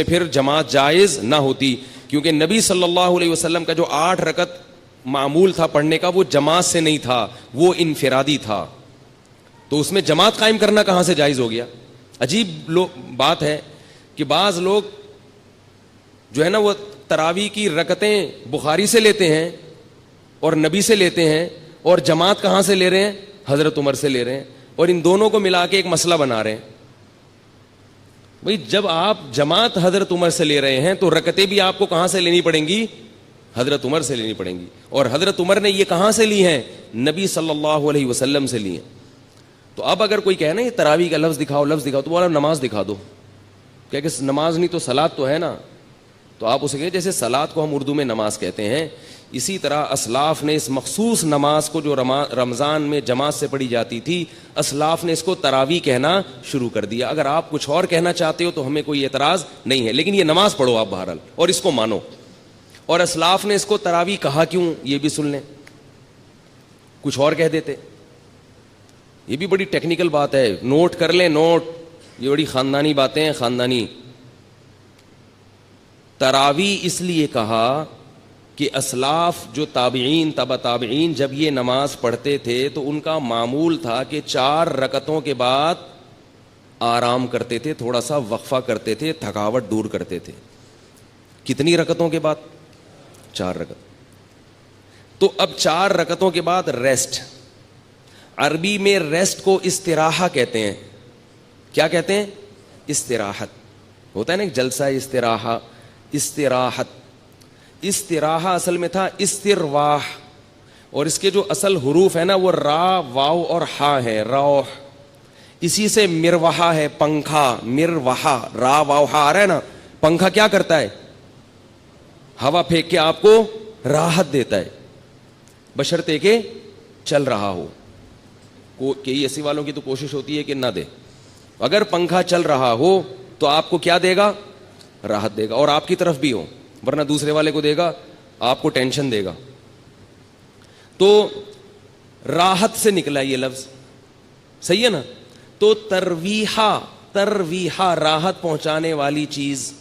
پھر جماعت جائز نہ ہوتی, کیونکہ نبی صلی اللہ علیہ وسلم کا جو 8 رکعت معمول تھا پڑھنے کا, وہ جماعت سے نہیں تھا, وہ انفرادی تھا. تو اس میں جماعت قائم کرنا کہاں سے جائز ہو گیا؟ عجیب بات ہے کہ بعض لوگ جو ہے نا وہ تراویح کی رکعتیں بخاری سے لیتے ہیں اور نبی سے لیتے ہیں, اور جماعت کہاں سے لے رہے ہیں؟ حضرت عمر سے لے رہے ہیں, اور ان دونوں کو ملا کے ایک مسئلہ بنا رہے ہیں. بھئی جب آپ جماعت حضرت عمر سے لے رہے ہیں تو رکعتیں بھی آپ کو کہاں سے لینی پڑیں گی؟ حضرت عمر سے لینی پڑیں گی. اور حضرت عمر نے یہ کہاں سے لی ہیں؟ نبی صلی اللہ علیہ وسلم سے لی ہیں. تو اب اگر کوئی کہے نا یہ تراویح کا لفظ دکھاؤ تو بولا نماز دکھا دو. کہ نماز نہیں تو صلاۃ تو ہے نا. تو آپ اسے کہیں جیسے صلاۃ کو ہم اردو میں نماز کہتے ہیں, اسی طرح اسلاف نے اس مخصوص نماز کو جو رمضان میں جماعت سے پڑھی جاتی تھی, اسلاف نے اس کو تراویح کہنا شروع کر دیا. اگر آپ کچھ اور کہنا چاہتے ہو تو ہمیں کوئی اعتراض نہیں ہے, لیکن یہ نماز پڑھو آپ بہرحال اور اس کو مانو. اور اسلاف نے اس کو تراویح کہا کیوں, یہ بھی سن لیں. کچھ اور کہہ دیتے, یہ بھی بڑی ٹیکنیکل بات ہے, نوٹ کر لیں, نوٹ, یہ بڑی خاندانی باتیں ہیں, خاندانی. تراویح اس لیے کہا کہ اسلاف جو تابعین تبع تابعین جب یہ نماز پڑھتے تھے تو ان کا معمول تھا کہ 4 رکعتوں کے بعد آرام کرتے تھے, تھوڑا سا وقفہ کرتے تھے, تھکاوٹ دور کرتے تھے. کتنی رکعتوں کے بعد؟ 4 رکعت. تو اب 4 رکعتوں کے بعد ریسٹ. عربی میں ریسٹ کو استراحہ کہتے ہیں. کیا کہتے ہیں؟ استراحت. ہوتا ہے نا ایک جلسہ استراحہ, استراحت. استراحہ اصل میں تھا استرواح, اور اس کے جو اصل حروف ہے نا وہ را, واو اور ہا ہے, روح. اسی سے مروحہ ہے, پنکھا, مروحہ, را واو ہا آ رہا ہے نا. پنکھا کیا کرتا ہے؟ ہوا پھینک کے آپ کو راحت دیتا ہے, بشرطے کہ چل رہا ہو. کئی ایسی والوں کی تو کوشش ہوتی ہے کہ نہ دے. اگر پنکھا چل رہا ہو تو آپ کو کیا دے گا؟ راحت دے گا, اور آپ کی طرف بھی ہو, ورنہ دوسرے والے کو دے گا, آپ کو ٹینشن دے گا. تو راحت سے نکلا یہ لفظ, صحیح ہے نا. تو ترویحہ, ترویحہ راحت پہنچانے والی چیز.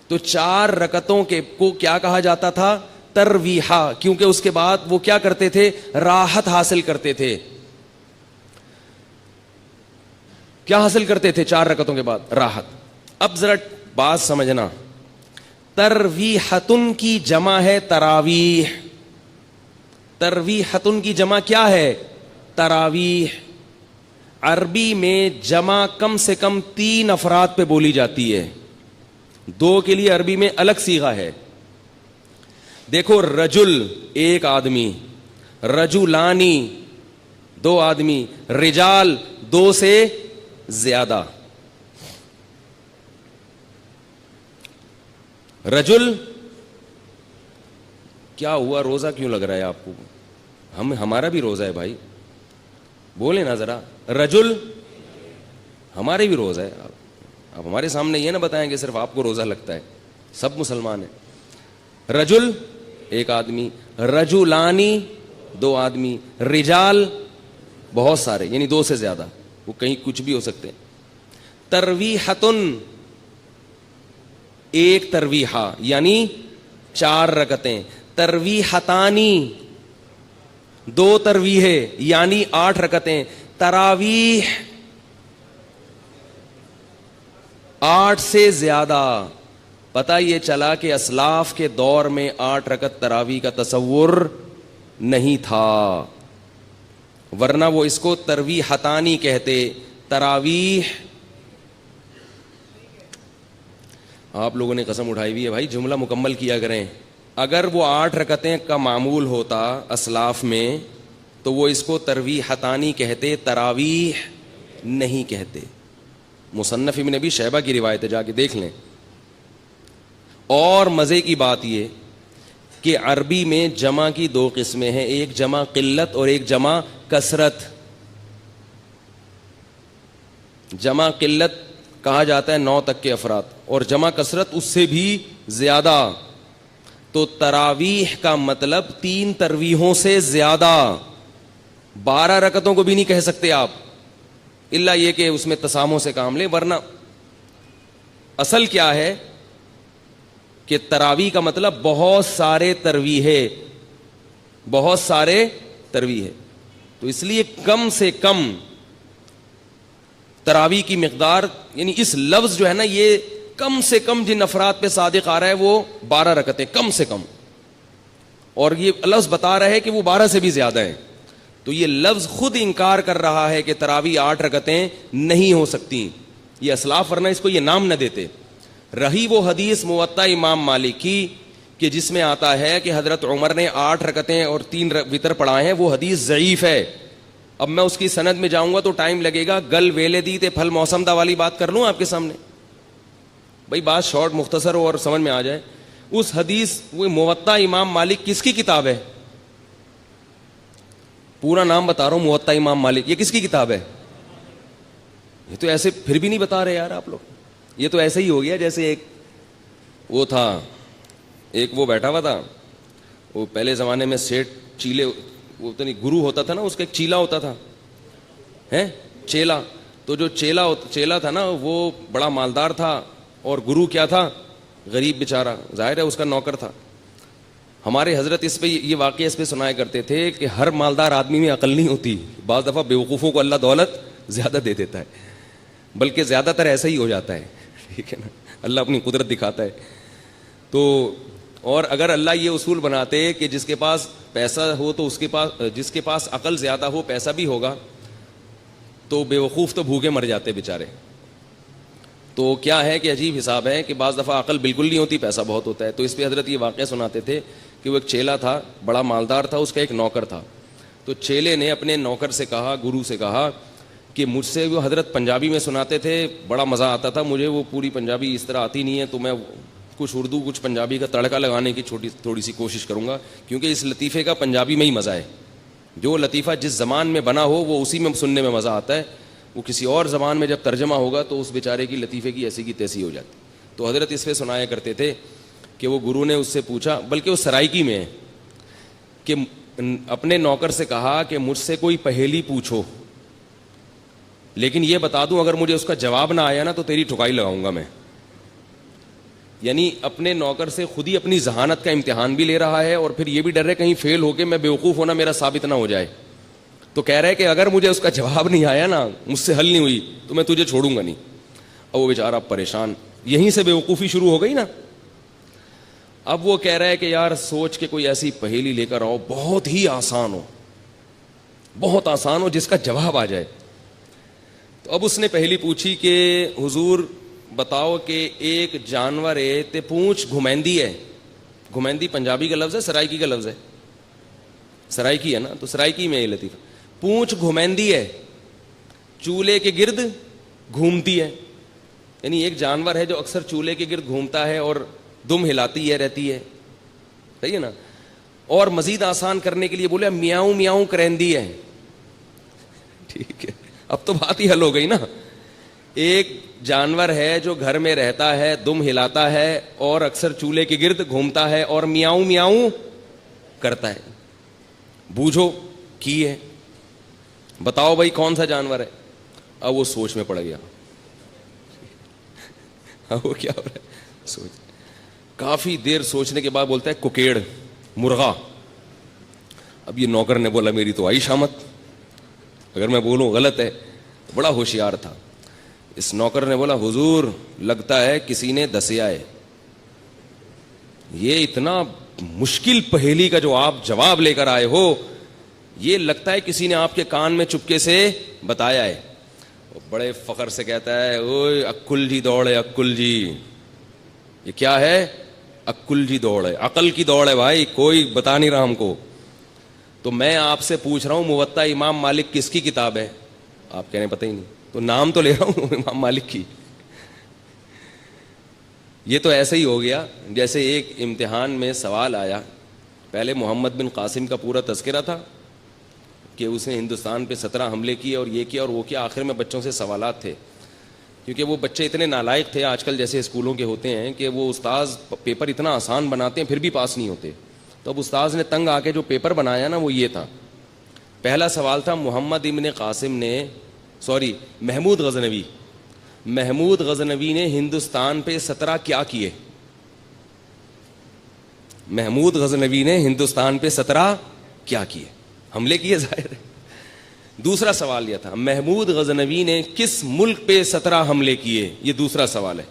تو 4 رکعتوں کے کو کیا کہا جاتا تھا؟ ترویحہ, کیونکہ اس کے بعد وہ کیا کرتے تھے؟ راحت حاصل کرتے تھے. کیا حاصل کرتے تھے 4 رکعتوں کے بعد؟ راحت. اب ذرا بات سمجھنا, ترویحتن کی جمع ہے تراویح. ترویحتن کی جمع کیا ہے؟ تراویح. عربی میں جمع کم سے کم 3 افراد پہ بولی جاتی ہے. 2 کے لیے عربی میں الگ صیغہ ہے. دیکھو, رجل ایک آدمی, رجولانی 2 آدمی, رجال 2 سے زیادہ. رجل کیا ہوا, روزہ کیوں لگ رہا ہے آپ کو؟ ہمارا بھی روزہ ہے بھائی, بولے نا ذرا. رجل ہمارے بھی روزہ ہے. آپ ہمارے سامنے یہ نہ بتائیں کہ صرف آپ کو روزہ لگتا ہے, سب مسلمان ہیں. رجل ایک آدمی, رجولانی 2 آدمی, رجال بہت سارے, یعنی 2 سے زیادہ, وہ کہیں کچھ بھی ہو سکتے ہیں. ترویحتن ایک ترویحہ یعنی 4 رکعتیں. ترویحتانی 2 ترویحیں یعنی 8 رکعتیں. تراویح 8 سے زیادہ. پتہ یہ چلا کہ اسلاف کے دور میں 8 رکعت تراویح کا تصور نہیں تھا, ورنہ وہ اس کو ترویحتانی کہتے. تراویح آپ لوگوں نے قسم اٹھائی ہوئی ہے بھائی, جملہ مکمل کیا کریں. اگر وہ 8 رکعتیں کا معمول ہوتا اسلاف میں تو وہ اس کو ترویحتانی کہتے, تراویح نہیں کہتے. مصنف ابن ابی شیبہ کی روایت ہے, جا کے دیکھ لیں. اور مزے کی بات یہ کہ عربی میں جمع کی دو قسمیں ہیں, ایک جمع قلت اور ایک جمع کثرت. جمع قلت کہا جاتا ہے 9 تک کے افراد, اور جمع کثرت اس سے بھی زیادہ. تو تراویح کا مطلب 3 تراویحوں سے زیادہ, 12 رکعتوں کو بھی نہیں کہہ سکتے آپ, الا یہ کہ اس میں تسامح سے کام لیں. ورنہ اصل کیا ہے کہ تراویح کا مطلب بہت سارے تراویح, بہت سارے تراویح. تو اس لیے کم سے کم تراویح کی مقدار, یعنی اس لفظ جو ہے نا, یہ کم سے کم جن افراد پہ صادق آ رہا ہے وہ 12 رکعتیں کم سے کم, اور یہ لفظ بتا رہا ہے کہ وہ 12 سے بھی زیادہ ہیں. تو یہ لفظ خود انکار کر رہا ہے کہ تراویح 8 رکعتیں نہیں ہو سکتی. یہ اسلاف ورنہ اس کو یہ نام نہ دیتے. رہی وہ حدیث موطا امام مالک کی کہ جس میں آتا ہے کہ حضرت عمر نے 8 رکعتیں اور 3 وتر پڑھائے ہیں, وہ حدیث ضعیف ہے. اب میں اس کی سند میں جاؤں گا تو ٹائم لگے گا. گل ویلے دی تے پھل موسم دا والی بات کر لوں آپ کے سامنے, بھائی بات شارٹ مختصر ہو اور سمجھ میں آ جائے. اس حدیث وہ موطا امام مالک کس کی کتاب ہے؟ پورا نام بتا رہا ہوں, موطا امام مالک. یہ کس کی کتاب ہے؟ یہ تو ایسے پھر بھی نہیں بتا رہے یار آپ لوگ. یہ تو ایسے ہی ہو گیا جیسے ایک وہ تھا, ایک وہ بیٹھا ہوا تھا, وہ پہلے زمانے میں سیٹ چیلے, وہ تو نہیں گرو ہوتا تھا نا, اس کا ایک چیلا ہوتا تھا, ہے چیلا. تو جو چیلا تھا نا وہ بڑا مالدار تھا, اور گرو کیا تھا؟ غریب بیچارہ, ظاہر ہے اس کا نوکر تھا. ہمارے حضرت اس پہ یہ واقعہ اس پہ سنایا کرتے تھے کہ ہر مالدار آدمی میں عقل نہیں ہوتی, بعض دفعہ بیوقوفوں کو اللہ دولت زیادہ دے دیتا ہے, بلکہ زیادہ تر ایسا ہی ہو جاتا ہے, ٹھیک ہے نا, اللہ اپنی قدرت دکھاتا ہے. تو اور اگر اللہ یہ اصول بناتے کہ جس کے پاس پیسہ ہو تو اس کے پاس, جس کے پاس عقل زیادہ ہو پیسہ بھی ہوگا, تو بیوقوف تو بھوکے مر جاتے بیچارے. تو کیا ہے کہ عجیب حساب ہے کہ بعض دفعہ عقل بالکل نہیں ہوتی, پیسہ بہت ہوتا ہے. تو اس پہ حضرت یہ واقعہ سناتے تھے کہ وہ ایک چیلا تھا, بڑا مالدار تھا, اس کا ایک نوکر تھا. تو چیلے نے اپنے نوکر سے کہا, گرو سے کہا کہ مجھ سے, وہ حضرت پنجابی میں سناتے تھے, بڑا مزہ آتا تھا مجھے, وہ پوری پنجابی اس طرح آتی نہیں ہے, تو میں کچھ اردو کچھ پنجابی کا تڑکا لگانے کی تھوڑی سی کوشش کروں گا, کیونکہ اس لطیفے کا پنجابی میں ہی مزہ ہے. جو لطیفہ جس زبان میں بنا ہو وہ اسی میں سننے میں مزہ آتا ہے, وہ کسی اور زبان میں جب ترجمہ ہوگا تو اس بیچارے کی لطیفے کی ایسی کی تیسی ہو جاتی. تو حضرت اس پہ سنایا کرتے تھے کہ وہ گرو نے اس سے پوچھا, بلکہ وہ سرائکی میں ہے, کہ اپنے نوکر سے کہا کہ مجھ سے کوئی پہیلی پوچھو, لیکن یہ بتا دوں اگر مجھے اس کا جواب نہ آیا نا تو تیری ٹھکائی لگاؤں گا میں. یعنی اپنے نوکر سے خود ہی اپنی ذہانت کا امتحان بھی لے رہا ہے, اور پھر یہ بھی ڈر ہے کہیں فیل ہو کے میں بیوقوف ہونا میرا ثابت نہ ہو جائے. تو کہہ رہا ہے کہ اگر مجھے اس کا جواب نہیں آیا نا, مجھ سے حل نہیں ہوئی, تو میں تجھے چھوڑوں گا نہیں. اب وہ بیچارہ پریشان, یہیں سے بیوقوفی شروع ہو گئی نا. اب وہ کہہ رہا ہے کہ یار سوچ کے کوئی ایسی پہیلی لے کر آؤ, بہت ہی آسان ہو, بہت آسان ہو, جس کا جواب آ جائے. تو اب اس نے پہلی پوچھی کہ حضور بتاؤ کہ ایک جانور ہے تے پونچھ گھمیندی ہے. گھمیندی پنجابی کا لفظ ہے, سرائکی کا لفظ ہے, سرائکی ہے نا, تو سرائکی میں یہ لطیفہ, پونچھ گھمیندی ہے, چولہے کے گرد گھومتی ہے. یعنی ایک جانور ہے جو اکثر چولہے کے گرد گھومتا ہے اور دم ہلاتی ہے رہتی ہے, صحیح ہے نا. اور مزید آسان کرنے کے لیے بولے میاؤں میاؤں کرندی ہے. ٹھیک ہے, اب تو بات ہی حل ہو گئی نا. ایک جانور ہے جو گھر میں رہتا ہے, دم ہلاتا ہے اور اکثر چولہے کے گرد گھومتا ہے اور میاؤں میاؤں کرتا ہے. بوجھو کی ہے, بتاؤ بھائی کون سا جانور ہے. اب وہ سوچ میں پڑ گیا. اب وہ کیا ہو رہا ہے, سوچ. کافی دیر سوچنے کے بعد بولتا ہے کوکیڑ, مرغا. اب یہ نوکر نے بولا میری تو آئی شامت, اگر میں بولوں غلط ہے. بڑا ہوشیار تھا. اس نوکر نے بولا حضور لگتا ہے کسی نے دسیا ہے, یہ اتنا مشکل پہیلی کا جو آپ جواب لے کر آئے ہو, یہ لگتا ہے کسی نے آپ کے کان میں چپکے سے بتایا ہے. بڑے فخر سے کہتا ہے اوئے اکل جی دوڑ ہے, اکل جی. یہ کیا ہے؟ اکل جی دوڑ ہے, عقل کی دوڑ ہے بھائی, کوئی بتا نہیں رہا ہم کو. تو میں آپ سے پوچھ رہا ہوں موطا امام مالک کس کی کتاب ہے؟ آپ کہنے پتہ ہی نہیں. تو نام تو لے رہا ہوں امام مالک کی. یہ تو ایسے ہی ہو گیا جیسے ایک امتحان میں سوال آیا. پہلے محمد بن قاسم کا پورا تذکرہ تھا کہ اس نے ہندوستان پہ 17 حملے کیے اور یہ کیا اور وہ کیا. آخر میں بچوں سے سوالات تھے, کیونکہ وہ بچے اتنے نالائق تھے آج کل جیسے اسکولوں کے ہوتے ہیں کہ وہ استاذ پیپر اتنا آسان بناتے ہیں پھر بھی پاس نہیں ہوتے. تو اب استاذ نے تنگ آ کے جو پیپر بنایا نا وہ یہ تھا. پہلا سوال تھا محمد ابن قاسم نے محمود غزنوی نے ہندوستان پہ 17 کیا کیے. محمود غزنوی نے ہندوستان پہ 17 کیا کیے, حملے کیے ظاہر ہے. دوسرا سوال یہ تھا محمود غزنوی نے کس ملک پہ 17 حملے کیے, یہ دوسرا سوال ہے.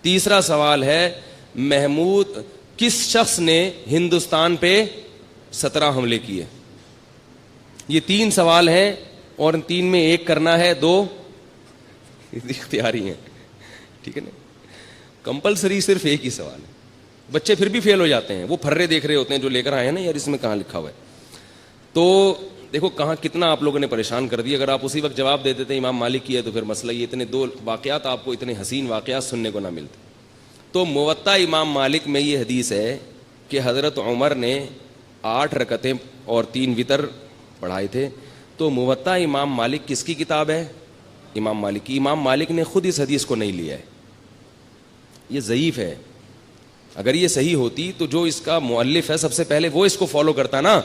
تیسرا سوال ہے کس شخص نے ہندوستان پہ 17 حملے کیے. یہ 3 سوال ہیں اور ان 3 میں ایک کرنا ہے, 2 اختیاری ہیں, ٹھیک ہے نا. کمپلسری صرف ایک ہی سوال ہے. بچے پھر بھی فیل ہو جاتے ہیں, وہ پھرے دیکھ رہے ہوتے ہیں جو لے کر آئے ہیں نا, یار اس میں کہاں لکھا ہوا ہے. تو دیکھو کہاں کتنا آپ لوگوں نے پریشان کر دیا. اگر آپ اسی وقت جواب دے دیتے امام مالک کی ہے تو پھر مسئلہ یہ اتنے 2 واقعات آپ کو اتنے حسین واقعات سننے کو نہ ملتے. تو موطا امام مالک میں یہ حدیث ہے کہ حضرت عمر نے 8 رکعتیں اور 3 وتر پڑھائے تھے. تو موطا امام مالک کس کی کتاب ہے؟ امام مالک کی. امام مالک نے خود اس حدیث کو نہیں لیا ہے, یہ ضعیف ہے. اگر یہ صحیح ہوتی تو جو اس کا مؤلف ہے سب سے پہلے وہ اس کو فالو کرتا نا.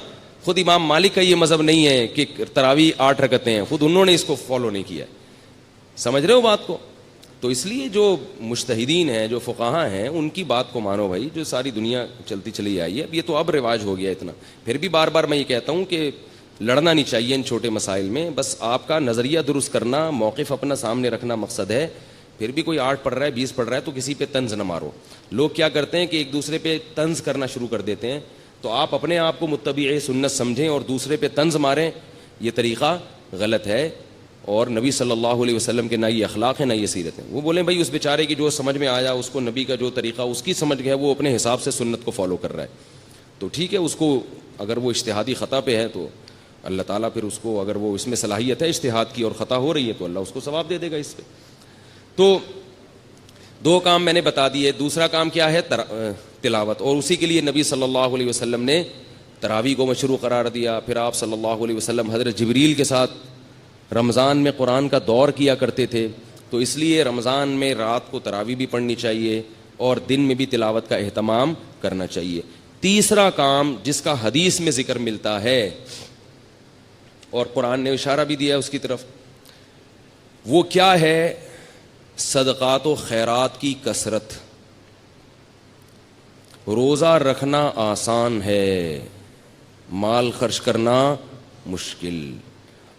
خود امام مالک کا یہ مذہب نہیں ہے کہ تراویح 8 رکعتیں ہیں, خود انہوں نے اس کو فالو نہیں کیا. سمجھ رہے ہو بات کو؟ تو اس لیے جو مجتہدین ہیں, جو فقہاء ہیں, ان کی بات کو مانو بھائی, جو ساری دنیا چلتی چلی آئی ہے. اب یہ تو اب رواج ہو گیا اتنا. پھر بھی بار بار میں یہ کہتا ہوں کہ لڑنا نہیں چاہیے ان چھوٹے مسائل میں, بس آپ کا نظریہ درست کرنا, موقف اپنا سامنے رکھنا مقصد ہے. پھر بھی کوئی 8 پڑھ رہا ہے 20 پڑھ رہا ہے تو کسی پہ طنز نہ مارو. لوگ کیا کرتے ہیں کہ ایک دوسرے پہ طنز کرنا شروع کر دیتے ہیں. تو آپ اپنے آپ کو متبع سنت سمجھیں اور دوسرے پہ طنز ماریں, یہ طریقہ غلط ہے. اور نبی صلی اللہ علیہ وسلم کے نہ یہ اخلاق ہے نہ یہ سیرت ہے. وہ بولیں بھائی اس بیچارے کی جو سمجھ میں آیا, اس کو نبی کا جو طریقہ اس کی سمجھ گیا, وہ اپنے حساب سے سنت کو فالو کر رہا ہے, تو ٹھیک ہے. اس کو اگر وہ اجتہادی خطا پہ ہے تو اللہ تعالیٰ پھر اس کو, اگر وہ اس میں صلاحیت ہے اجتہاد کی اور خطا ہو رہی ہے تو اللہ اس کو ثواب دے دے گا اس پہ. تو 2 کام میں نے بتا دیے. دوسرا کام کیا ہے؟ تلاوت. اور اسی کے لیے نبی صلی اللہ علیہ وسلم نے تراویح کو مشروع قرار دیا. پھر آپ صلی اللہ علیہ وسلم حضرت جبریل کے ساتھ رمضان میں قرآن کا دور کیا کرتے تھے, تو اس لیے رمضان میں رات کو تراویح بھی پڑھنی چاہیے اور دن میں بھی تلاوت کا اہتمام کرنا چاہیے. تیسرا کام جس کا حدیث میں ذکر ملتا ہے اور قرآن نے اشارہ بھی دیا اس کی طرف, وہ کیا ہے؟ صدقات و خیرات کی کثرت. روزہ رکھنا آسان ہے, مال خرچ کرنا مشکل.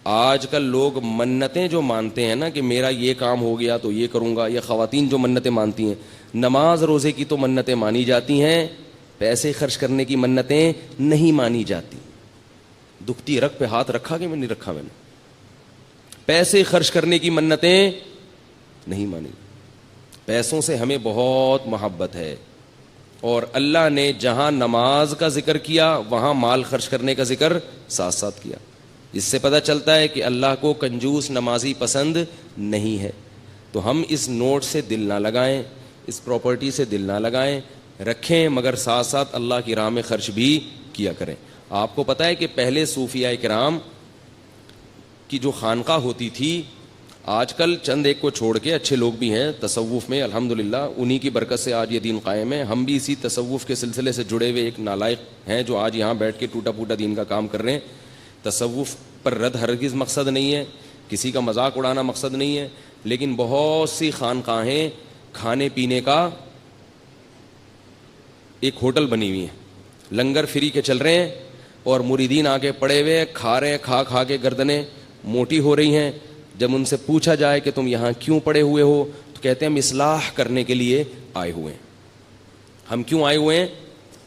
آج کل لوگ منتیں جو مانتے ہیں نا کہ میرا یہ کام ہو گیا تو یہ کروں گا, یا خواتین جو منتیں مانتی ہیں, نماز روزے کی تو منتیں مانی جاتی ہیں, پیسے خرچ کرنے کی منتیں نہیں مانی جاتی. دکھتی رگ پہ ہاتھ رکھا کہ میں نہیں رکھا, میں نے پیسے خرچ کرنے کی منتیں نہیں مانی. پیسوں سے ہمیں بہت محبت ہے, اور اللہ نے جہاں نماز کا ذکر کیا وہاں مال خرچ کرنے کا ذکر ساتھ ساتھ کیا. اس سے پتہ چلتا ہے کہ اللہ کو کنجوس نمازی پسند نہیں ہے. تو ہم اس نوٹ سے دل نہ لگائیں, اس پراپرٹی سے دل نہ لگائیں, رکھیں مگر ساتھ ساتھ اللہ کی راہ میں خرچ بھی کیا کریں. آپ کو پتہ ہے کہ پہلے صوفیاء کرام کی جو خانقاہ ہوتی تھی, آج کل چند ایک کو چھوڑ کے اچھے لوگ بھی ہیں تصوف میں الحمدللہ, انہی کی برکت سے آج یہ دین قائم ہے. ہم بھی اسی تصوف کے سلسلے سے جڑے ہوئے ایک نالائق ہیں جو آج یہاں بیٹھ کے ٹوٹا پھوٹا دین کا کام کر رہے ہیں. تصوف پر رد ہرگز مقصد نہیں ہے, کسی کا مذاق اڑانا مقصد نہیں ہے, لیکن بہت سی خانقاہیں کھانے پینے کا ایک ہوٹل بنی ہوئی ہیں, لنگر فری کے چل رہے ہیں اور مریدین آ کے پڑے ہوئے کھا رہے ہیں, کھا کے گردنیں موٹی ہو رہی ہیں. جب ان سے پوچھا جائے کہ تم یہاں کیوں پڑے ہوئے ہو تو کہتے ہیں ہم اصلاح کرنے کے لیے آئے ہوئے ہیں. ہم کیوں آئے ہوئے ہیں؟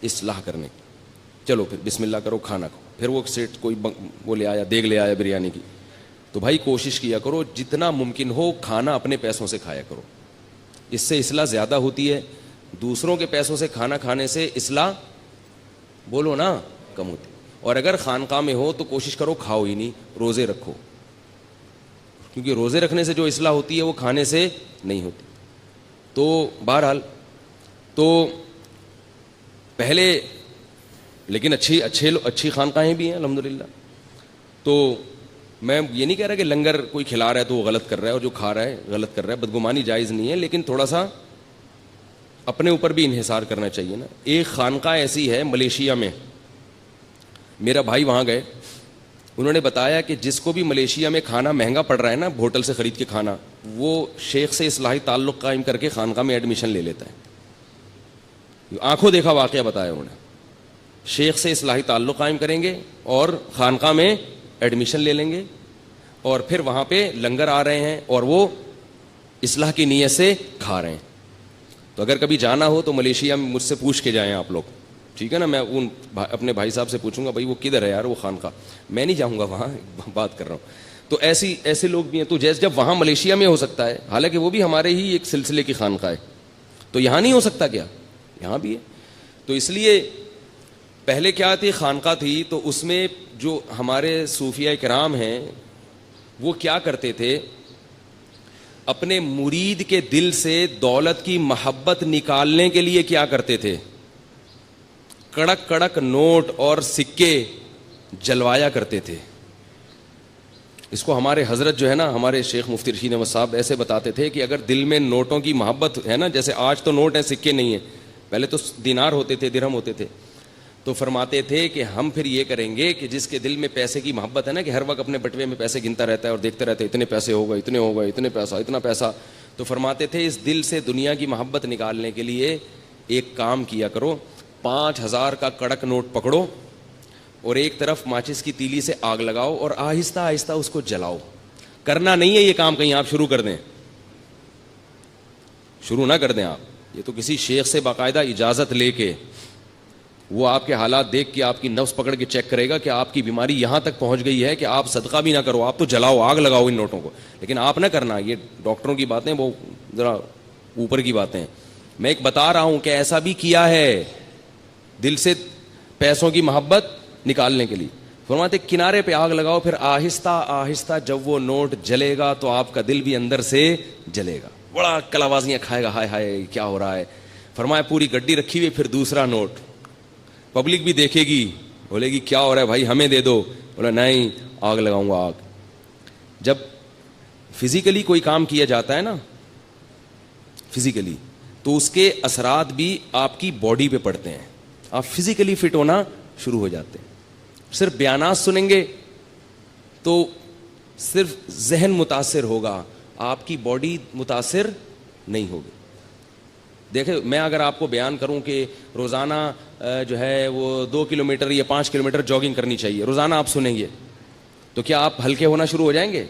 اصلاح کرنے. چلو پھر بسم اللہ کرو, کھانا کھاؤ. پھر وہ سیٹ کوئی وہ لے آیا, دیگ لے آیا بریانی کی. تو بھائی کوشش کیا کرو جتنا ممکن ہو کھانا اپنے پیسوں سے کھایا کرو, اس سے اصلاح زیادہ ہوتی ہے. دوسروں کے پیسوں سے کھانا کھانے سے اصلاح بولو نا کم ہوتی. اور اگر خانقاہ میں ہو تو کوشش کرو کھاؤ ہی نہیں, روزے رکھو. کیونکہ روزے رکھنے سے جو اصلاح ہوتی ہے وہ کھانے سے نہیں ہوتی. تو بہرحال تو پہلے لیکن اچھی خانقاہیں بھی ہیں الحمدللہ. تو میں یہ نہیں کہہ رہا کہ لنگر کوئی کھلا رہا ہے تو وہ غلط کر رہا ہے اور جو کھا رہا ہے غلط کر رہا ہے, بدگمانی جائز نہیں ہے, لیکن تھوڑا سا اپنے اوپر بھی انحصار کرنا چاہیے نا. ایک خانقاہ ایسی ہے ملیشیا میں, میرا بھائی وہاں گئے, انہوں نے بتایا کہ جس کو بھی ملیشیا میں کھانا مہنگا پڑ رہا ہے نا ہوٹل سے خرید کے کھانا, وہ شیخ سے اصلاحی تعلق قائم کر کے خانقاہ میں ایڈمیشن لے لیتا ہے. آنکھوں دیکھا واقعہ بتایا انہوں نے. شیخ سے اصلاحی تعلق قائم کریں گے اور خانقاہ میں ایڈمیشن لے لیں گے, اور پھر وہاں پہ لنگر آ رہے ہیں اور وہ اصلاح کی نیت سے کھا رہے ہیں. تو اگر کبھی جانا ہو تو ملیشیا میں مجھ سے پوچھ کے جائیں آپ لوگ, ٹھیک ہے نا. میں ان اپنے بھائی صاحب سے پوچھوں گا بھائی وہ کدھر ہے یار وہ خانقاہ, میں نہیں جاؤں گا وہاں, بات کر رہا ہوں. تو ایسے لوگ بھی ہیں. تو جیسے جب وہاں ملیشیا میں ہو سکتا ہے, حالانکہ وہ بھی ہمارے ہی ایک سلسلے کی خانقاہ ہے, تو یہاں نہیں ہو سکتا کیا؟ یہاں بھی ہے. تو اس لیے پہلے کیا تھی, خانقاہ تھی, تو اس میں جو ہمارے صوفیہ کرام ہیں وہ کیا کرتے تھے, اپنے مرید کے دل سے دولت کی محبت نکالنے کے لیے کیا کرتے تھے, کڑک کڑک نوٹ اور سکے جلوایا کرتے تھے. اس کو ہمارے حضرت جو ہے نا, ہمارے شیخ مفتی رشید احمد صاحب ایسے بتاتے تھے کہ اگر دل میں نوٹوں کی محبت ہے نا, جیسے آج تو نوٹ ہیں سکے نہیں ہیں, پہلے تو دینار ہوتے تھے, درہم ہوتے تھے, تو فرماتے تھے کہ ہم پھر یہ کریں گے کہ جس کے دل میں پیسے کی محبت ہے نا, کہ ہر وقت اپنے بٹوے میں پیسے گنتا رہتا ہے اور دیکھتا رہتا ہے اتنے پیسے ہو گئے, اتنے ہو گئے, اتنے پیسہ, اتنا پیسہ, تو فرماتے تھے اس دل سے دنیا کی محبت نکالنے کے لیے ایک کام کیا کرو, 5,000 کا کڑک نوٹ پکڑو اور ایک طرف ماچس کی تیلی سے آگ لگاؤ اور آہستہ آہستہ اس کو جلاؤ. کرنا نہیں ہے یہ کام کہیں آپ شروع کر دیں, شروع نہ کر دیں آپ, یہ تو کسی شیخ سے باقاعدہ اجازت لے کے, وہ آپ کے حالات دیکھ کے آپ کی نفس پکڑ کے چیک کرے گا کہ آپ کی بیماری یہاں تک پہنچ گئی ہے کہ آپ صدقہ بھی نہ کرو, آپ تو جلاؤ, آگ لگاؤ ان نوٹوں کو, لیکن آپ نہ کرنا. یہ ڈاکٹروں کی باتیں, وہ ذرا اوپر کی باتیں. میں ایک بتا رہا ہوں کہ ایسا بھی کیا ہے دل سے پیسوں کی محبت نکالنے کے لیے. فرماتے کنارے پہ آگ لگاؤ, پھر آہستہ آہستہ جب وہ نوٹ جلے گا تو آپ کا دل بھی اندر سے جلے گا, بڑا کلاوازیاں کھائے گا, ہائے ہائے کیا ہو رہا ہے. فرمایا پوری گڈی رکھی ہوئی, پھر دوسرا نوٹ, پبلک بھی دیکھے گی, بولے گی کیا ہو رہا ہے بھائی ہمیں دے دو, بولا نہیں آگ لگاؤں گا آگ. جب فزیکلی کوئی کام کیا جاتا ہے نا, فزیکلی, تو اس کے اثرات بھی آپ کی باڈی پہ پڑتے ہیں, آپ فزیکلی فٹ ہونا شروع ہو جاتے ہیں. صرف بیانات سنیں گے تو صرف ذہن متاثر ہوگا, آپ کی باڈی متاثر نہیں ہوگی. دیکھیں میں اگر آپ کو بیان کروں کہ روزانہ جو ہے وہ 2 کلومیٹر یا 5 کلومیٹر جاگنگ کرنی چاہیے, روزانہ آپ سنیں گے, تو کیا آپ ہلکے ہونا شروع ہو جائیں گے؟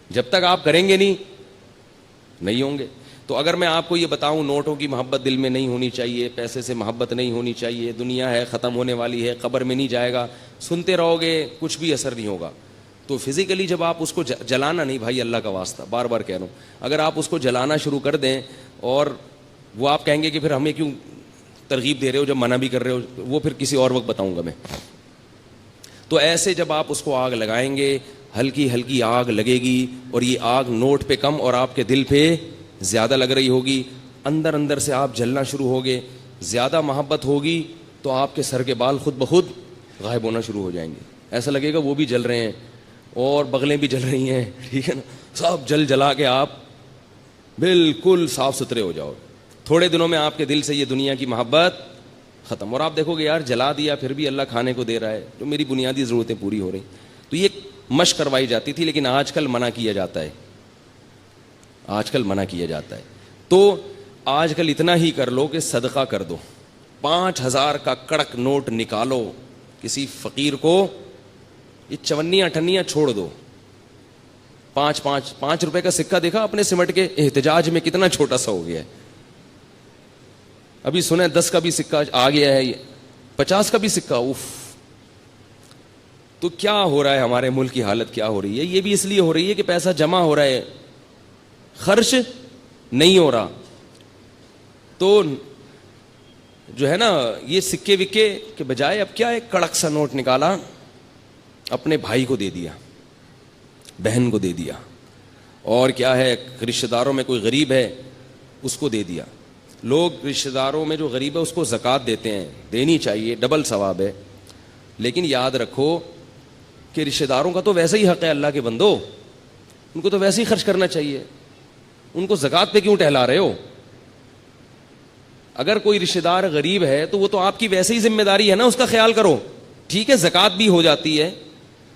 جب تک آپ کریں گے نہیں ہوں گے. تو اگر میں آپ کو یہ بتاؤں نوٹوں کی محبت دل میں نہیں ہونی چاہیے, پیسے سے محبت نہیں ہونی چاہیے, دنیا ہے ختم ہونے والی ہے, قبر میں نہیں جائے گا, سنتے رہو گے کچھ بھی اثر نہیں ہوگا. تو فزیکلی جب آپ اس کو جلانا نہیں, بھائی اللہ کا واسطہ بار بار کہہ رہا ہوں, اگر آپ اس کو جلانا شروع کر دیں, اور وہ آپ کہیں گے کہ پھر ہمیں کیوں ترغیب دے رہے ہو جب منع بھی کر رہے ہو, وہ پھر کسی اور وقت بتاؤں گا میں. تو ایسے جب آپ اس کو آگ لگائیں گے, ہلکی ہلکی آگ لگے گی, اور یہ آگ نوٹ پہ کم اور آپ کے دل پہ زیادہ لگ رہی ہوگی, اندر اندر سے آپ جلنا شروع ہوگے. زیادہ محبت ہوگی تو آپ کے سر کے بال خود بخود غائب ہونا شروع ہو جائیں گے, ایسا لگے گا وہ بھی جل رہے ہیں اور بغلیں بھی جل رہی ہیں, ٹھیک ہے نا, سب جلا کے آپ بالکل صاف ستھرے ہو جاؤ. تھوڑے دنوں میں آپ کے دل سے یہ دنیا کی محبت ختم, اور آپ دیکھو گے یار جلا دیا پھر بھی اللہ کھانے کو دے رہا ہے, تو میری بنیادی ضرورتیں پوری ہو رہی. تو یہ مشق کروائی جاتی تھی, لیکن آج کل منع کیا جاتا ہے, آج کل منع کیا جاتا ہے. تو آج کل اتنا ہی کر لو کہ صدقہ کر دو, 5,000 کا کڑک نوٹ نکالو, کسی فقیر کو یہ 54 چھوڑ دو. 5 روپے کا سکہ دیکھا اپنے سمٹ کے احتجاج میں کتنا چھوٹا سا ہو گیا ہے. ابھی سنیں 10 کا بھی سکہ آ گیا ہے, 50 کا بھی سکہ, اوف. تو کیا ہو رہا ہے, ہمارے ملک کی حالت کیا ہو رہی ہے؟ یہ بھی اس لیے ہو رہی ہے کہ پیسہ جمع ہو رہا ہے, خرچ نہیں ہو رہا. تو جو ہے نا یہ سکے وکے کے بجائے اب کیا ہے, کڑک سا نوٹ نکالا, اپنے بھائی کو دے دیا, بہن کو دے دیا. اور کیا ہے, رشتہ داروں میں کوئی غریب ہے اس کو دے دیا. لوگ رشتہ داروں میں جو غریب ہے اس کو زکوٰۃ دیتے ہیں, دینی چاہیے, ڈبل ثواب ہے. لیکن یاد رکھو کہ رشتہ داروں کا تو ویسے ہی حق ہے, اللہ کے بندو, ان کو تو ویسے ہی خرچ کرنا چاہیے, ان کو زکوٰۃ پہ کیوں ٹہلا رہے ہو؟ اگر کوئی رشتہ دار غریب ہے تو وہ تو آپ کی ویسے ہی ذمہ داری ہے نا, اس کا خیال کرو. ٹھیک ہے زکوٰۃ بھی ہو جاتی ہے,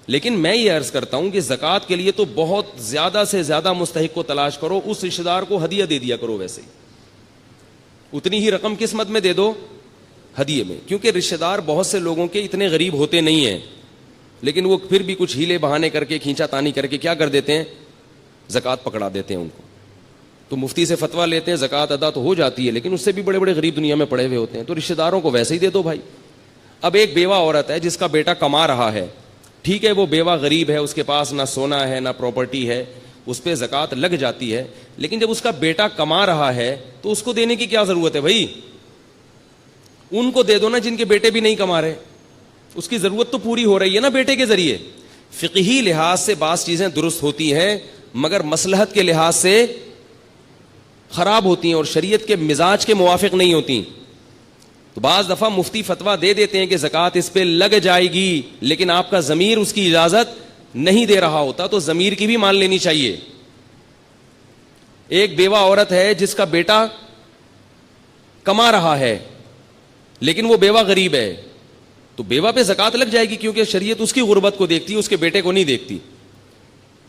لیکن میں یہ عرض کرتا ہوں کہ زکوٰۃ کے لیے تو بہت زیادہ سے زیادہ مستحق کو تلاش کرو, اس رشتہ دار کو ہدیہ دے دیا کرو, ویسے ہی اتنی ہی رقم قسمت میں دے دو ہدیے میں. کیونکہ رشتہ دار بہت سے لوگوں کے اتنے غریب ہوتے نہیں ہیں, لیکن وہ پھر بھی کچھ ہیلے بہانے کر کے, کھینچا تانی کر کے کیا کر دیتے ہیں, زکوٰۃ پکڑا دیتے ہیں ان کو. تو مفتی سے فتویٰ لیتے ہیں, زکوٰۃ ادا تو ہو جاتی ہے لیکن اس سے بھی بڑے بڑے غریب دنیا میں پڑے ہوئے ہوتے ہیں, تو رشتہ داروں کو ویسے ہی دے دو بھائی. اب ایک بیوہ عورت ہے جس کا بیٹا کما رہا ہے, ٹھیک ہے وہ بیوہ غریب ہے, اس کے پاس نہ سونا ہے نہ پراپرٹی ہے, اس پہ زکوٰۃ لگ جاتی ہے. لیکن جب اس کا بیٹا کما رہا ہے تو اس کو دینے کی کیا ضرورت ہے بھائی؟ ان کو دے دو نا جن کے بیٹے بھی نہیں کما رہے, اس کی ضرورت تو پوری ہو رہی ہے نا بیٹے کے ذریعے. فقہی لحاظ سے بعض چیزیں درست ہوتی ہیں مگر مصلحت کے لحاظ سے خراب ہوتی ہیں اور شریعت کے مزاج کے موافق نہیں ہوتی. تو بعض دفعہ مفتی فتویٰ دے دیتے ہیں کہ زکوٰۃ اس پہ لگ جائے گی, لیکن آپ کا ضمیر اس کی اجازت نہیں دے رہا ہوتا, تو ضمیر کی بھی مان لینی چاہیے. ایک بیوہ عورت ہے جس کا بیٹا کما رہا ہے لیکن وہ بیوہ غریب ہے, تو بیوہ پہ زکوٰۃ لگ جائے گی کیونکہ شریعت اس کی غربت کو دیکھتی ہے, اس کے بیٹے کو نہیں دیکھتی.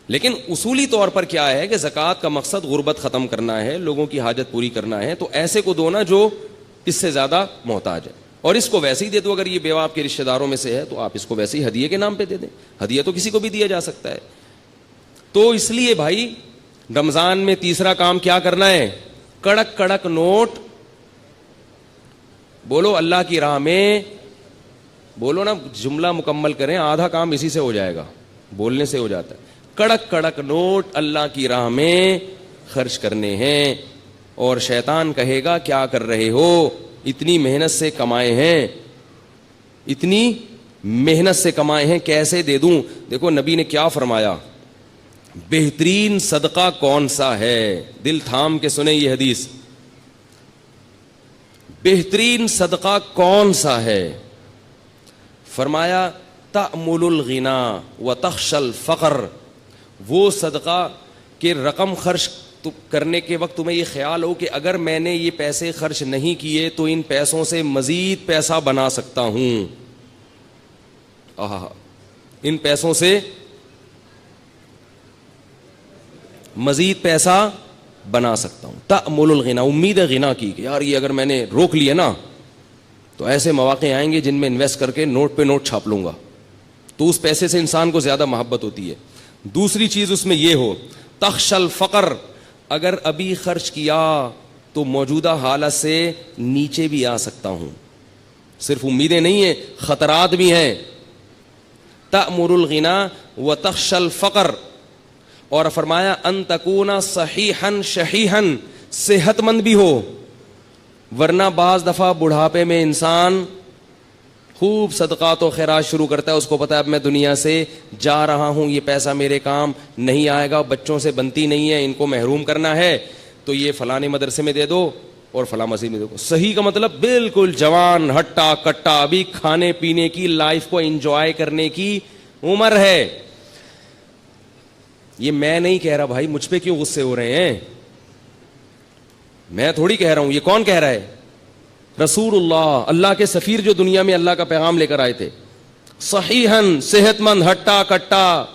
لیکن اصولی طور پر کیا ہے کہ زکوٰۃ کا مقصد غربت ختم کرنا ہے, لوگوں کی حاجت پوری کرنا ہے, تو ایسے کو دو نا جو اس سے زیادہ محتاج ہے, اور اس کو ویسے ہی دے دو. اگر یہ بیوہ آپ کے رشتہ داروں میں سے ہے تو آپ اس کو ویسے ہی ہدیے کے نام پہ دے دیں, ہدیہ تو کسی کو بھی دیا جا سکتا ہے. تو اس لیے بھائی رمضان میں تیسرا کام کیا کرنا ہے, کڑک کڑک نوٹ بولو اللہ کی راہ میں, بولو نا, جملہ مکمل کریں, آدھا کام اسی سے ہو جائے گا, بولنے سے ہو جاتا ہے. کڑک کڑک نوٹ اللہ کی راہ میں خرچ کرنے ہیں, اور شیطان کہے گا کیا کر رہے ہو, اتنی محنت سے کمائے ہیں, اتنی محنت سے کمائے ہیں, کیسے دے دوں. دیکھو نبی نے کیا فرمایا, بہترین صدقہ کون سا ہے, دل تھام کے سنیں یہ حدیث, بہترین صدقہ کون سا ہے. فرمایا تأمل الغنا وتخشى الفقر, وہ صدقہ کہ رقم خرچ کرنے کے وقت تمہیں یہ خیال ہو کہ اگر میں نے یہ پیسے خرچ نہیں کیے تو ان پیسوں سے مزید پیسہ بنا سکتا ہوں, ان پیسوں سے مزید پیسہ بنا سکتا ہوں. تأمل الغنا, امید ہے غنا کی کہ یار یہ اگر میں نے روک لیا نا تو ایسے مواقع آئیں گے جن میں انویسٹ کر کے نوٹ پہ نوٹ چھاپ لوں گا, تو اس پیسے سے انسان کو زیادہ محبت ہوتی ہے. دوسری چیز اس میں یہ ہو, تخشى الفقر, اگر ابھی خرچ کیا تو موجودہ حالت سے نیچے بھی آ سکتا ہوں, صرف امیدیں نہیں ہیں خطرات بھی ہیں. تأمل الغنا وتخشى الفقر, اور فرمایا ان تکونا صحیحا شحیحا, صحت مند بھی ہو, ورنہ بعض دفعہ بڑھاپے میں انسان خوب صدقات و خیرات شروع کرتا ہے, اس کو پتا ہے اب میں دنیا سے جا رہا ہوں, یہ پیسہ میرے کام نہیں آئے گا, بچوں سے بنتی نہیں ہے, ان کو محروم کرنا ہے, تو یہ فلانے مدرسے میں دے دو اور فلاں مسجد میں دے دو. صحیح کا مطلب بالکل جوان ہٹا کٹا, ابھی کھانے پینے کی, لائف کو انجوائے کرنے کی عمر ہے. یہ میں نہیں کہہ رہا بھائی, مجھ پہ کیوں غصے ہو رہے ہیں, میں تھوڑی کہہ رہا ہوں, یہ کون کہہ رہا ہے, رسول اللہ, اللہ کے سفیر جو دنیا میں اللہ کا پیغام لے کر آئے تھے, صحیحاً صحت مند ہٹا کٹا,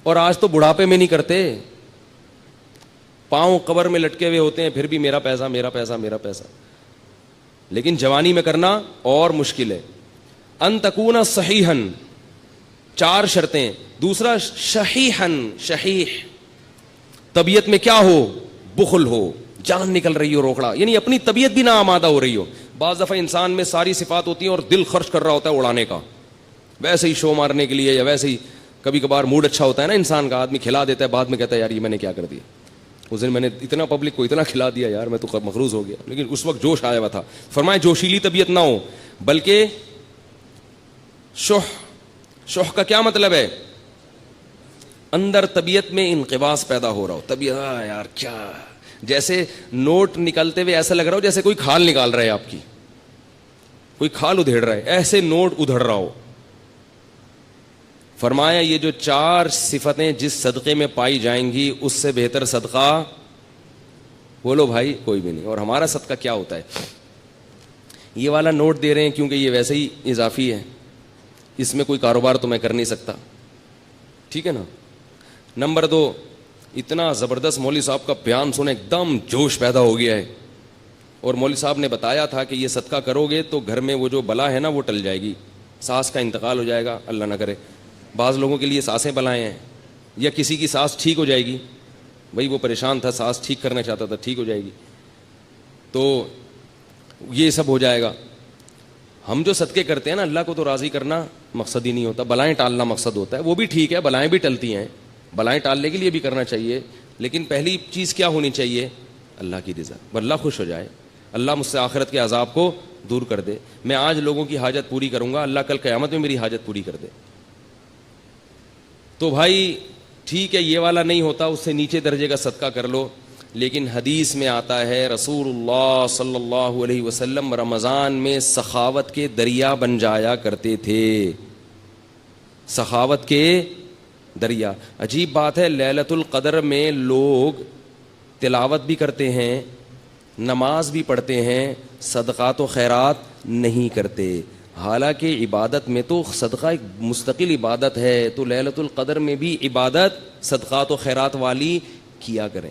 اور آج تو بڑھاپے میں نہیں کرتے, پاؤں قبر میں لٹکے ہوئے ہوتے ہیں, پھر بھی میرا پیسہ میرا پیسہ میرا پیسہ, لیکن جوانی میں کرنا اور مشکل ہے. ان تکونا صحیحاً, 4 شرطیں. دوسرا شحیحاً, شحیح طبیعت میں کیا ہو, بخل ہو, جان نکل رہی ہو روکڑا, یعنی اپنی طبیعت بھی نہ آمادہ ہو رہی ہو. بعض دفعہ انسان میں ساری صفات ہوتی ہیں اور دل خرچ کر رہا ہوتا ہے اڑانے کا, ویسے ہی شو مارنے کے لیے, یا ویسے ہی کبھی کبھار موڈ اچھا ہوتا ہے نا انسان کا, آدمی کھلا دیتا ہے, بعد میں کہتا ہے یار یہ میں نے کیا کر دیا, اس دن میں نے اتنا پبلک کو اتنا کھلا دیا یار میں تو مغروض ہو گیا, لیکن اس وقت جوش آیا ہوا تھا. فرمائے جوشیلی طبیعت نہ ہو, بلکہ شح کا کیا مطلب ہے, اندر طبیعت میں انقباض پیدا ہو رہا ہو, طبیعت یار کیا, جیسے نوٹ نکلتے ہوئے ایسا لگ رہا ہو جیسے کوئی کھال نکال رہا ہے آپ کی, کوئی کھال ادھیڑ رہا ہے, ایسے نوٹ ادھڑ رہا ہو. فرمایا یہ جو 4 صفتیں جس صدقے میں پائی جائیں گی اس سے بہتر صدقہ بولو بھائی کوئی بھی نہیں. اور ہمارا صدقہ کیا ہوتا ہے؟ یہ والا نوٹ دے رہے ہیں کیونکہ یہ ویسے ہی اضافی ہے, اس میں کوئی کاروبار تو میں کر نہیں سکتا, ٹھیک ہے نا. نمبر 2, اتنا زبردست مولوی صاحب کا بیان سنے ایک دم جوش پیدا ہو گیا ہے, اور مولوی صاحب نے بتایا تھا کہ یہ صدقہ کرو گے تو گھر میں وہ جو بلا ہے نا وہ ٹل جائے گی, سانس کا انتقال ہو جائے گا, اللہ نہ کرے. بعض لوگوں کے لیے سانسیں بلائیں ہیں, یا کسی کی سانس ٹھیک ہو جائے گی, بھائی وہ پریشان تھا سانس ٹھیک کرنا چاہتا تھا, ٹھیک ہو جائے گی, تو یہ سب ہو جائے گا. ہم جو صدقے کرتے ہیں نا, اللہ کو تو راضی کرنا مقصد ہی نہیں ہوتا, بلائیں ٹالنا مقصد ہوتا ہے. وہ بھی ٹھیک ہے, بلائیں بھی ٹلتی ہیں, بلائیں ٹالنے کے لیے بھی کرنا چاہیے, لیکن پہلی چیز کیا ہونی چاہیے؟ اللہ کی رضا, اللہ خوش ہو جائے, اللہ مجھ سے آخرت کے عذاب کو دور کر دے. میں آج لوگوں کی حاجت پوری کروں گا, اللہ کل قیامت میں میری حاجت پوری کر دے. تو بھائی ٹھیک ہے, یہ والا نہیں ہوتا, اس سے نیچے درجے کا صدقہ کر لو. لیکن حدیث میں آتا ہے رسول اللہ صلی اللہ علیہ وسلم رمضان میں سخاوت کے دریا بن جایا کرتے تھے, سخاوت کے دریا. عجیب بات ہے, لیلۃ القدر میں لوگ تلاوت بھی کرتے ہیں, نماز بھی پڑھتے ہیں, صدقات و خیرات نہیں کرتے. حالانکہ عبادت میں تو صدقہ ایک مستقل عبادت ہے, تو لیلۃ القدر میں بھی عبادت صدقات و خیرات والی کیا کریں.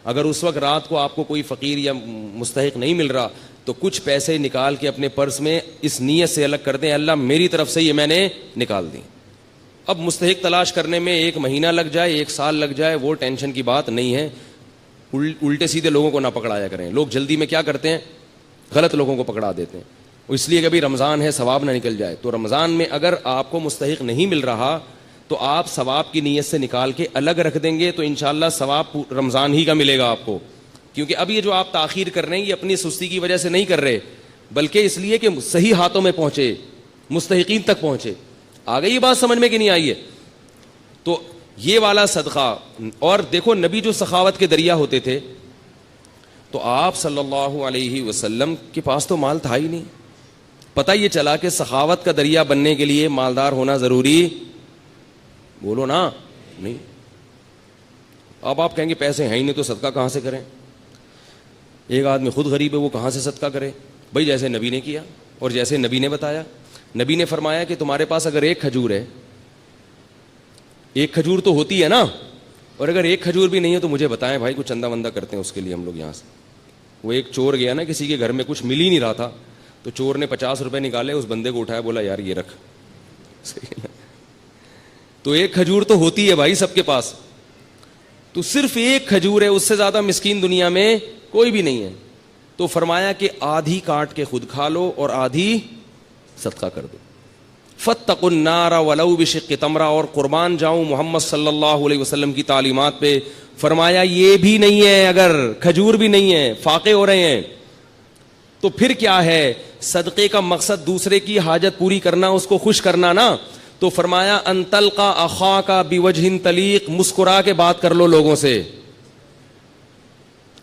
اگر اس وقت رات کو آپ کو کوئی فقیر یا مستحق نہیں مل رہا تو کچھ پیسے نکال کے اپنے پرس میں اس نیت سے الگ کر دیں, اللہ میری طرف سے یہ میں نے نکال دی. اب مستحق تلاش کرنے میں 1 مہینہ لگ جائے, 1 سال لگ جائے, وہ ٹینشن کی بات نہیں ہے. الٹے سیدھے لوگوں کو نہ پکڑایا کریں. لوگ جلدی میں کیا کرتے ہیں, غلط لوگوں کو پکڑا دیتے ہیں, اس لیے کہ ابھی رمضان ہے ثواب نہ نکل جائے. تو رمضان میں اگر آپ کو مستحق نہیں مل رہا تو آپ ثواب کی نیت سے نکال کے الگ رکھ دیں گے, تو انشاءاللہ ثواب رمضان ہی کا ملے گا آپ کو. کیونکہ اب یہ جو آپ تاخیر کر رہے ہیں یہ اپنی سستی کی وجہ سے نہیں کر رہے, بلکہ اس لیے کہ صحیح ہاتھوں میں پہنچے, مستحقین تک پہنچے. آ گئی یہ بات سمجھ میں کہ نہیں آئی ہے؟ تو یہ والا صدقہ. اور دیکھو نبی جو سخاوت کے دریا ہوتے تھے, تو آپ صلی اللہ علیہ وسلم کے پاس تو مال تھا ہی نہیں. پتہ یہ چلا کہ سخاوت کا دریا بننے کے لیے مالدار ہونا ضروری, بولو نا, نہیں. اب آپ کہیں گے پیسے ہیں ہی نہیں تو صدقہ کہاں سے کریں؟ ایک آدمی خود غریب ہے, وہ کہاں سے صدقہ کرے؟ بھائی جیسے نبی نے کیا اور جیسے نبی نے بتایا. نبی نے فرمایا کہ تمہارے پاس اگر 1 کھجور ہے, 1 کھجور تو ہوتی ہے نا, اور اگر 1 کھجور بھی نہیں ہے تو مجھے بتائیں بھائی, کچھ چندہ وندہ کرتے ہیں اس کے لیے ہم لوگ یہاں سے. وہ ایک چور گیا نا کسی کے گھر میں, کچھ مل ہی نہیں رہا تھا, تو چور نے 50 روپے نکالے, اس بندے کو اٹھایا, بولا یار یہ رکھ. تو 1 کھجور تو ہوتی ہے بھائی سب کے پاس, تو صرف 1 کھجور ہے, اس سے زیادہ مسکین دنیا میں کوئی بھی نہیں ہے. تو فرمایا کہ آدھی کاٹ کے خود کھا لو اور آدھی صدقہ کر دو. فاتقوا النار ولو بشق تمرہ. اور قربان جاؤں محمد صلی اللہ علیہ وسلم کی تعلیمات پہ. فرمایا یہ بھی نہیں ہے, اگر کھجور بھی نہیں ہے, فاقے ہو رہے ہیں, تو پھر کیا ہے؟ صدقے کا مقصد دوسرے کی حاجت پوری کرنا, اس کو خوش کرنا نا. تو فرمایا ان تلقى اخاك بوجه طلیق, مسکرا کے بات کر لو لوگوں سے,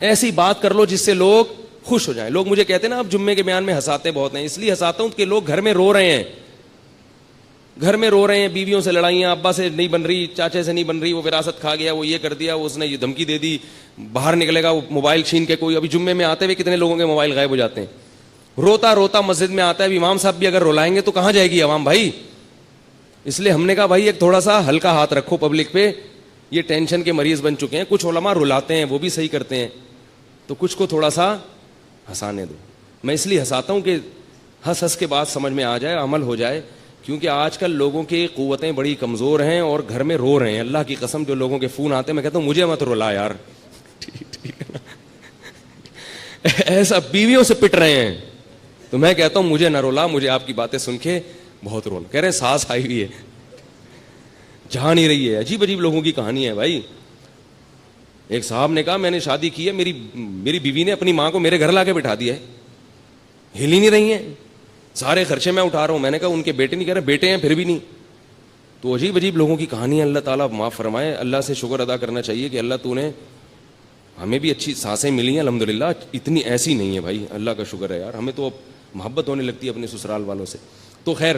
ایسی بات کر لو جس سے لوگ خوش ہو جائیں. لوگ مجھے کہتے ہیں نا, اب جمعے کے بیان میں ہنساتے بہت ہیں, اس لیے ہنساتا ہوں کہ لوگ گھر میں رو رہے ہیں, گھر میں رو رہے ہیں, بیویوں سے لڑائیاں, ابا سے نہیں بن رہی, چاچے سے نہیں بن رہی, وہ وراثت کھا گیا, وہ یہ کر دیا, اس نے یہ دھمکی دے دی, باہر نکلے گا وہ موبائل چھین کے. کوئی ابھی جمعے میں آتے ہوئے کتنے لوگوں کے موبائل غائب ہو جاتے ہیں, روتا روتا مسجد میں آتا ہے. اب امام صاحب بھی اگر رولائیں گے تو کہاں جائے گی عوام بھائی؟ اس لیے ہم نے کہا بھائی ایک تھوڑا سا ہلکا ہاتھ رکھو پبلک پہ, یہ ٹینشن کے مریض بن چکے ہیں. کچھ علماء رلاتے ہیں, وہ بھی صحیح کرتے ہیں, تو کچھ کو تھوڑا سا ہنسانے دو. میں اس لیے ہنساتا ہوں کہ ہنس ہنس کے بات سمجھ میں آ جائے, عمل ہو جائے. کیونکہ آج کل لوگوں کی قوتیں بڑی کمزور ہیں اور گھر میں رو رہے ہیں. اللہ کی قسم, جو لوگوں کے فون آتے ہیں میں کہتا ہوں مجھے مت رلا یار, ٹھیک ہے نا. ایسا بیویوں سے پٹ رہے ہیں, تو میں کہتا ہوں مجھے نہ رولا, مجھے آپ کی باتیں سن کے بہت رول. کہہ رہے ہیں سانس آئی ہوئی ہے, جہاں نہیں رہی ہے. عجیب عجیب لوگوں کی کہانی ہے بھائی. ایک صاحب نے کہا میں نے شادی کی ہے, میری بیوی نے اپنی ماں کو میرے گھر لا کے بٹھا دیا ہے, ہل ہی نہیں رہی ہیں, سارے خرچے میں اٹھا رہا ہوں. میں نے کہا ان کے بیٹے نہیں, کہہ رہے بیٹے ہیں پھر بھی نہیں. تو عجیب عجیب لوگوں کی کہانیاں اللہ تعالیٰ معاف فرمائے. اللہ سے شکر ادا کرنا چاہیے کہ اللہ تو نے ہمیں بھی اچھی سانسیں ملی ہیں الحمدللہ. اتنی ایسی نہیں ہے بھائی, اللہ کا شکر ہے یار. ہمیں تو اب محبت ہونے لگتی ہے اپنے سسرال والوں سے. تو خیر,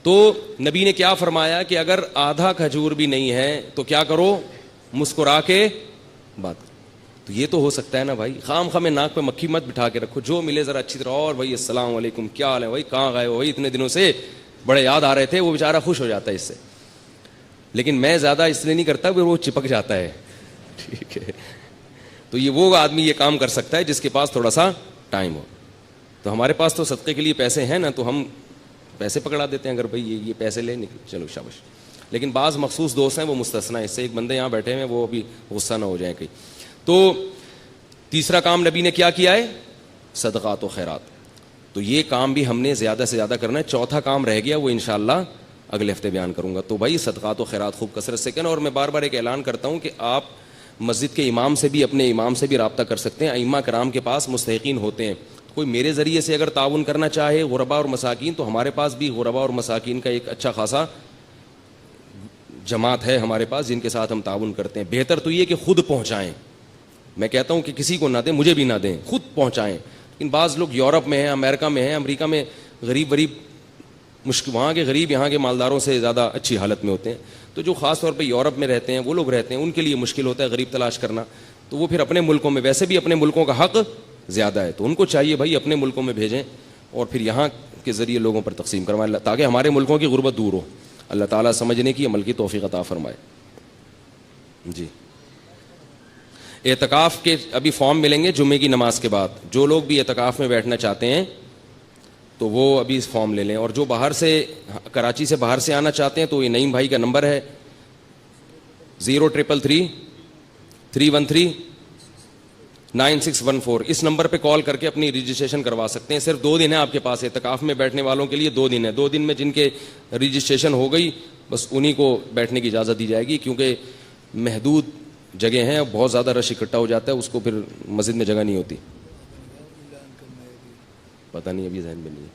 تو نبی نے کیا فرمایا کہ اگر آدھا کھجور بھی نہیں ہے تو کیا کرو, مسکرا کے بات کرو. تو یہ تو ہو سکتا ہے نا بھائی, خام خام ناک پہ مکھی مت بٹھا کے رکھو, جو ملے ذرا اچھی طرح, اور بھائی السلام علیکم, کیا حال ہے بھائی, کہاں گئے ہو بھائی, اتنے دنوں سے بڑے یاد آ رہے تھے. وہ بیچارہ خوش ہو جاتا ہے اس سے. لیکن میں زیادہ اس لیے نہیں کرتا کہ وہ چپک جاتا ہے, ٹھیک ہے. تو یہ وہ آدمی یہ کام کر سکتا ہے جس کے پاس تھوڑا سا ٹائم ہو. تو ہمارے پاس تو صدقے کے لیے پیسے ہیں نا, تو ہم پیسے پکڑا دیتے ہیں, اگر بھائی یہ پیسے لے نکل, چلو شاباش. لیکن بعض مخصوص دوست ہیں وہ مستثنا, اس سے ایک بندے یہاں بیٹھے ہیں وہ ابھی غصہ نہ ہو جائیں کہیں. تو تیسرا کام نبی نے کیا کیا ہے, صدقات و خیرات. تو یہ کام بھی ہم نے زیادہ سے زیادہ کرنا ہے. چوتھا کام رہ گیا, وہ انشاءاللہ اگلے ہفتے بیان کروں گا. تو بھائی صدقات و خیرات خوب کثرت سے کرنا. اور میں بار بار ایک اعلان کرتا ہوں کہ آپ مسجد کے امام سے بھی, اپنے امام سے بھی رابطہ کر سکتے ہیں. ائمہ کرام کے پاس مستحقین ہوتے ہیں. کوئی میرے ذریعے سے اگر تعاون کرنا چاہے غربا اور مساکین, تو ہمارے پاس بھی غربا اور مساکین کا ایک اچھا خاصا جماعت ہے ہمارے پاس جن کے ساتھ ہم تعاون کرتے ہیں. بہتر تو یہ کہ خود پہنچائیں. میں کہتا ہوں کہ کسی کو نہ دیں, مجھے بھی نہ دیں, خود پہنچائیں. لیکن بعض لوگ یورپ میں ہیں, امریکہ میں ہیں, امریکہ میں غریب مشکل, وہاں کے غریب یہاں کے مالداروں سے زیادہ اچھی حالت میں ہوتے ہیں. تو جو خاص طور پہ یورپ میں رہتے ہیں وہ لوگ رہتے ہیں, ان کے لیے مشکل ہوتا ہے غریب تلاش کرنا. تو وہ پھر اپنے ملکوں میں, ویسے بھی اپنے ملکوں کا حق زیادہ ہے, تو ان کو چاہیے بھائی اپنے ملکوں میں بھیجیں اور پھر یہاں کے ذریعے لوگوں پر تقسیم کروائیں, تاکہ ہمارے ملکوں کی غربت دور ہو. اللہ تعالیٰ سمجھنے کی, عمل کی توفیق عطا فرمائے. جی, اعتکاف کے ابھی فارم ملیں گے جمعے کی نماز کے بعد. جو لوگ بھی اعتکاف میں بیٹھنا چاہتے ہیں تو وہ ابھی اس فارم لے لیں. اور جو باہر سے, کراچی سے باہر سے آنا چاہتے ہیں, تو یہ نعیم بھائی کا نمبر ہے 03339614. اس نمبر پہ کال کر کے اپنی رجسٹریشن کروا سکتے ہیں. صرف 2 دن ہے آپ کے پاس اعتکاف میں بیٹھنے والوں کے لیے, 2 دن ہے. 2 دن میں جن کے رجسٹریشن ہو گئی بس انہی کو بیٹھنے کی اجازت دی جائے گی, کیونکہ محدود جگہ ہیں, بہت زیادہ رش اکٹھا ہو جاتا ہے, اس کو پھر مسجد میں جگہ نہیں ہوتی. پتہ نہیں ابھی ذہن میں نہیں ہے.